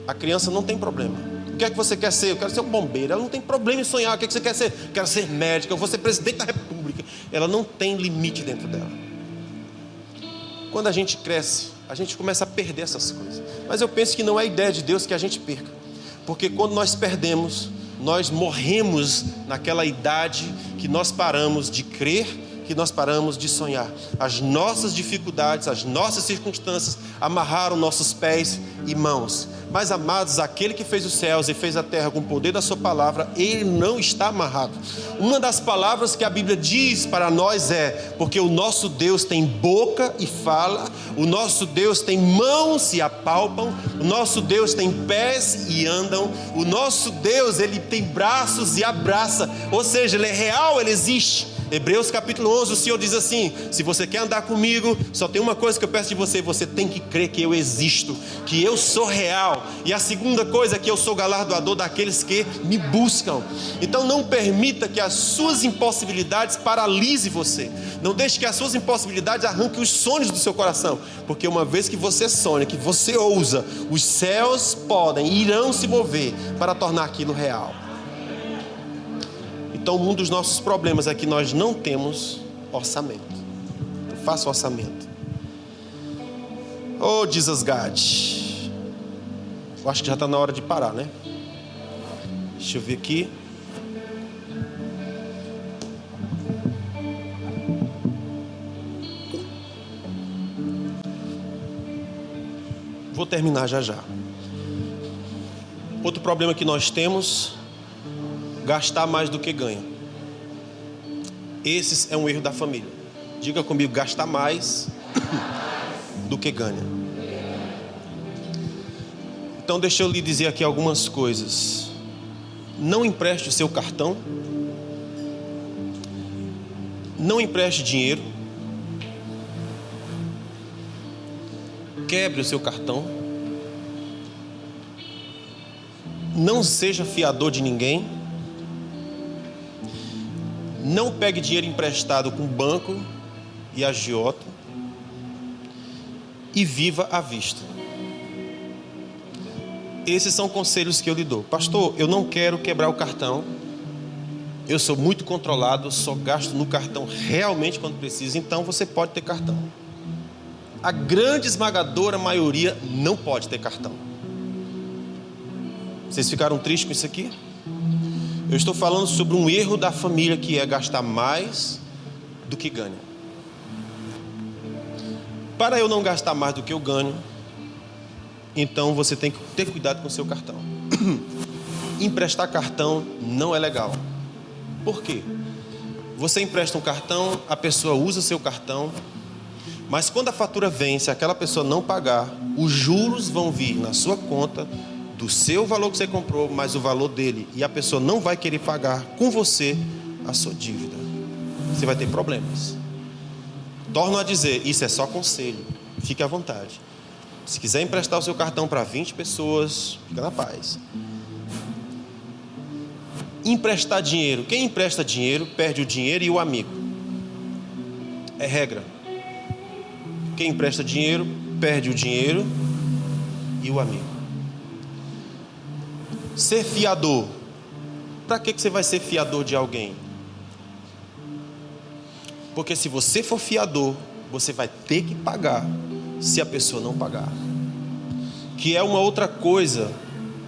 A criança não tem problema. O que é que você quer ser? Eu quero ser um bombeiro. Ela não tem problema em sonhar. O que é que você quer ser? Eu quero ser médica, eu vou ser presidente da república. Ela não tem limite dentro dela. Quando a gente cresce, a gente começa a perder essas coisas. Mas eu penso que não é a ideia de Deus que a gente perca. Porque quando nós perdemos, nós morremos naquela idade que nós paramos de crer, que nós paramos de sonhar. As nossas dificuldades, as nossas circunstâncias amarraram nossos pés e mãos. Mas, amados, aquele que fez os céus e fez a terra com o poder da sua palavra, ele não está amarrado. Uma das palavras que a Bíblia diz para nós é: porque o nosso Deus tem boca e fala, o nosso Deus tem mãos e apalpam, o nosso Deus tem pés e andam, o nosso Deus, ele tem braços e abraça. Ou seja, ele é real, ele existe. Hebreus capítulo 11, o Senhor diz assim: se você quer andar comigo, só tem uma coisa que eu peço de você: você tem que crer que eu existo, que eu sou real. E a segunda coisa é que eu sou galardoador daqueles que me buscam. Então não permita que as suas impossibilidades paralisem você. Não deixe que as suas impossibilidades arranquem os sonhos do seu coração, porque uma vez que você sonha, que você ousa, os céus podem e irão se mover para tornar aquilo real. Então, um dos nossos problemas é que nós não temos orçamento. Faça o orçamento. Oh, Jesus God. Eu acho que já está na hora de parar, né? Deixa eu ver aqui. Vou terminar já já. Outro problema que nós temos: gastar mais do que ganha. Esse é um erro da família. Diga comigo: gastar mais do que ganha. Então deixa eu lhe dizer aqui algumas coisas. Não empreste o seu cartão. Não empreste dinheiro. Quebre o seu cartão. Não seja fiador de ninguém. Não pegue dinheiro emprestado com banco e agiota. E viva à vista. Esses são conselhos que eu lhe dou. Pastor, eu não quero quebrar o cartão. Eu sou muito controlado, só gasto no cartão realmente quando preciso. Então você pode ter cartão. A grande esmagadora maioria não pode ter cartão. Vocês ficaram tristes com isso aqui? Eu estou falando sobre um erro da família, que é gastar mais do que ganha. Para eu não gastar mais do que eu ganho, então você tem que ter cuidado com o seu cartão. Emprestar cartão não é legal. Por quê? Você empresta um cartão, a pessoa usa seu cartão, mas quando a fatura vem, se aquela pessoa não pagar, os juros vão vir na sua conta do seu valor que você comprou, mais o valor dele, e a pessoa não vai querer pagar com você a sua dívida. Você vai ter problemas. Torno a dizer, isso é só conselho. Fique à vontade. Se quiser emprestar o seu cartão para 20 pessoas, fica na paz. Emprestar dinheiro. Quem empresta dinheiro, perde o dinheiro e o amigo. É regra. Quem empresta dinheiro, perde o dinheiro e o amigo. Ser fiador. Para que você vai ser fiador de alguém? Porque se você for fiador, você vai ter que pagar se a pessoa não pagar. Que é uma outra coisa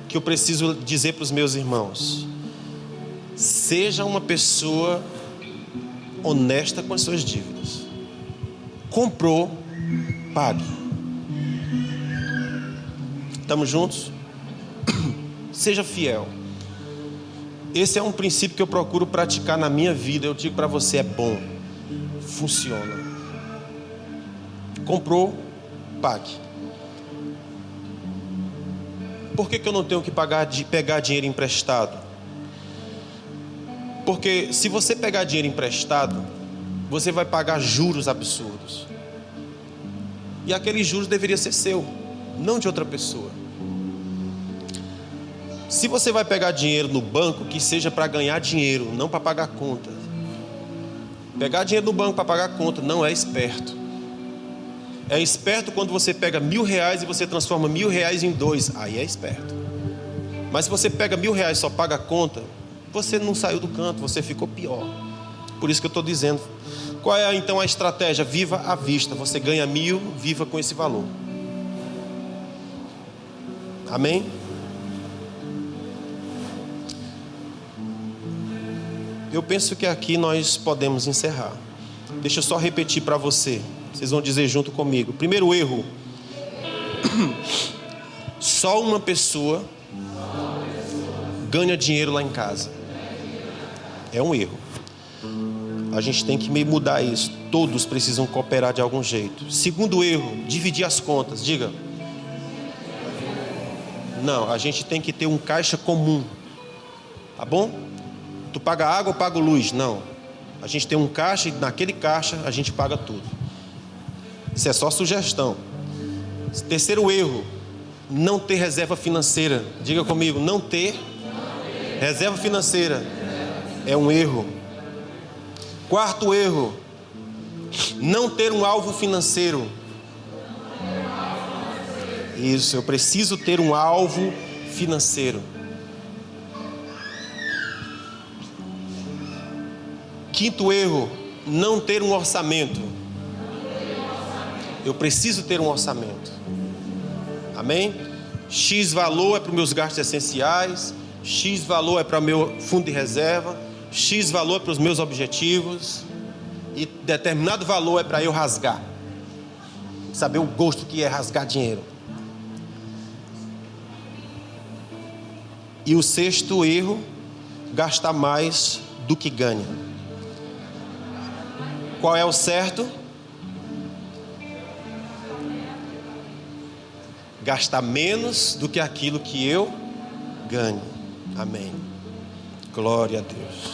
que eu preciso dizer para os meus irmãos. Seja uma pessoa honesta com as suas dívidas. Comprou, pague. Estamos juntos? Seja fiel. Esse é um princípio que eu procuro praticar na minha vida. Eu digo para você, é bom. Funciona. Comprou, pague. Por que eu não tenho que pegar dinheiro emprestado? Porque se você pegar dinheiro emprestado, você vai pagar juros absurdos. E aqueles juros deveria ser seu, não de outra pessoa. Se você vai pegar dinheiro no banco, que seja para ganhar dinheiro, não para pagar conta. Pegar dinheiro no banco para pagar conta não é esperto. É esperto quando você pega R$1.000 e você transforma R$1.000 em 2. Aí é esperto. Mas se você pega R$1.000 e só paga a conta, você não saiu do canto, você ficou pior. Por isso que eu estou dizendo. Qual é então a estratégia? Viva à vista. Você ganha 1.000, viva com esse valor. Amém? Eu penso que aqui nós podemos encerrar. Deixa eu só repetir para você. Vocês vão dizer junto comigo. Primeiro erro. Só uma pessoa ganha dinheiro lá em casa. É um erro. A gente tem que meio mudar isso. Todos precisam cooperar de algum jeito. Segundo erro, dividir as contas. Diga. Não, a gente tem que ter um caixa comum. Tá bom? Tu paga água ou paga luz? Não. A gente tem um caixa e naquele caixa a gente paga tudo. Isso é só sugestão. Terceiro erro, não ter reserva financeira. Diga comigo, não ter reserva financeira é um erro. Quarto erro, não ter um alvo financeiro. Isso, eu preciso ter um alvo financeiro. Quinto erro, não ter um orçamento. Eu preciso ter um orçamento. Amém? X valor é para os meus gastos essenciais, X valor é para o meu fundo de reserva, X valor é para os meus objetivos, e determinado valor é para eu rasgar. Saber o gosto que é rasgar dinheiro. E o sexto erro, gastar mais do que ganha. Qual é o certo? Gastar menos do que aquilo que eu ganho. Amém. Glória a Deus.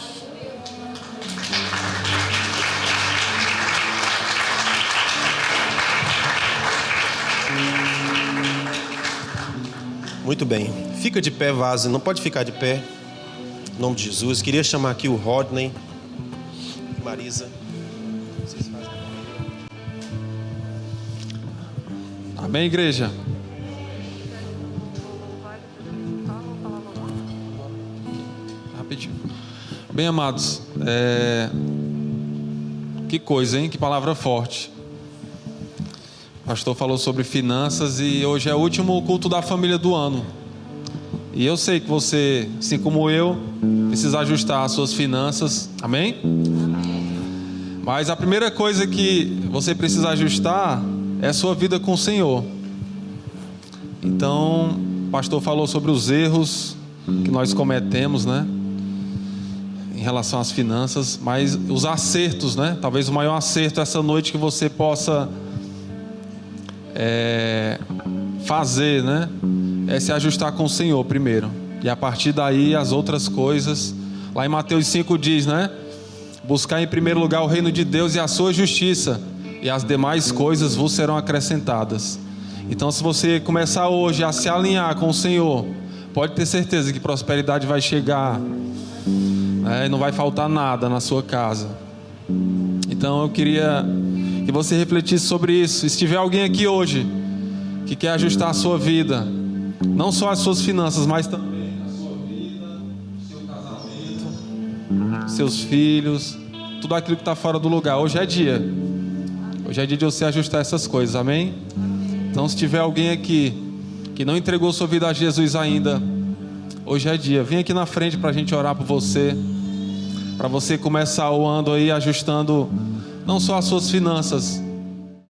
Muito bem. Fica de pé, vaso. Não pode ficar de pé. Em nome de Jesus. Queria chamar aqui o Rodney, Marisa. Amém, igreja? Rapidinho. Bem, amados, que coisa, hein? Que palavra forte. O pastor falou sobre finanças e hoje é o último culto da família do ano. E eu sei que você, assim como eu, precisa ajustar as suas finanças. Amém? Mas a primeira coisa que você precisa ajustar é a sua vida com o Senhor. Então, o pastor falou sobre os erros que nós cometemos, né? Em relação às finanças, mas os acertos, né? Talvez o maior acerto essa noite que você possa fazer, né? É se ajustar com o Senhor primeiro. E a partir daí as outras coisas. Lá em Mateus 5 diz, né? Buscar em primeiro lugar o reino de Deus e a sua justiça, e as demais coisas vos serão acrescentadas. Então, se você começar hoje a se alinhar com o Senhor, pode ter certeza que prosperidade vai chegar, e não vai faltar nada na sua casa. Então, eu queria que você refletisse sobre isso. Se tiver alguém aqui hoje que quer ajustar a sua vida, não só as suas finanças, mas também a sua vida, o seu casamento, seus filhos, tudo aquilo que está fora do lugar. Hoje é dia de você ajustar essas coisas, amém? Então, se tiver alguém aqui que não entregou sua vida a Jesus ainda, hoje é dia. Vem aqui na frente para a gente orar por você, para você começar o ano aí ajustando não só as suas finanças,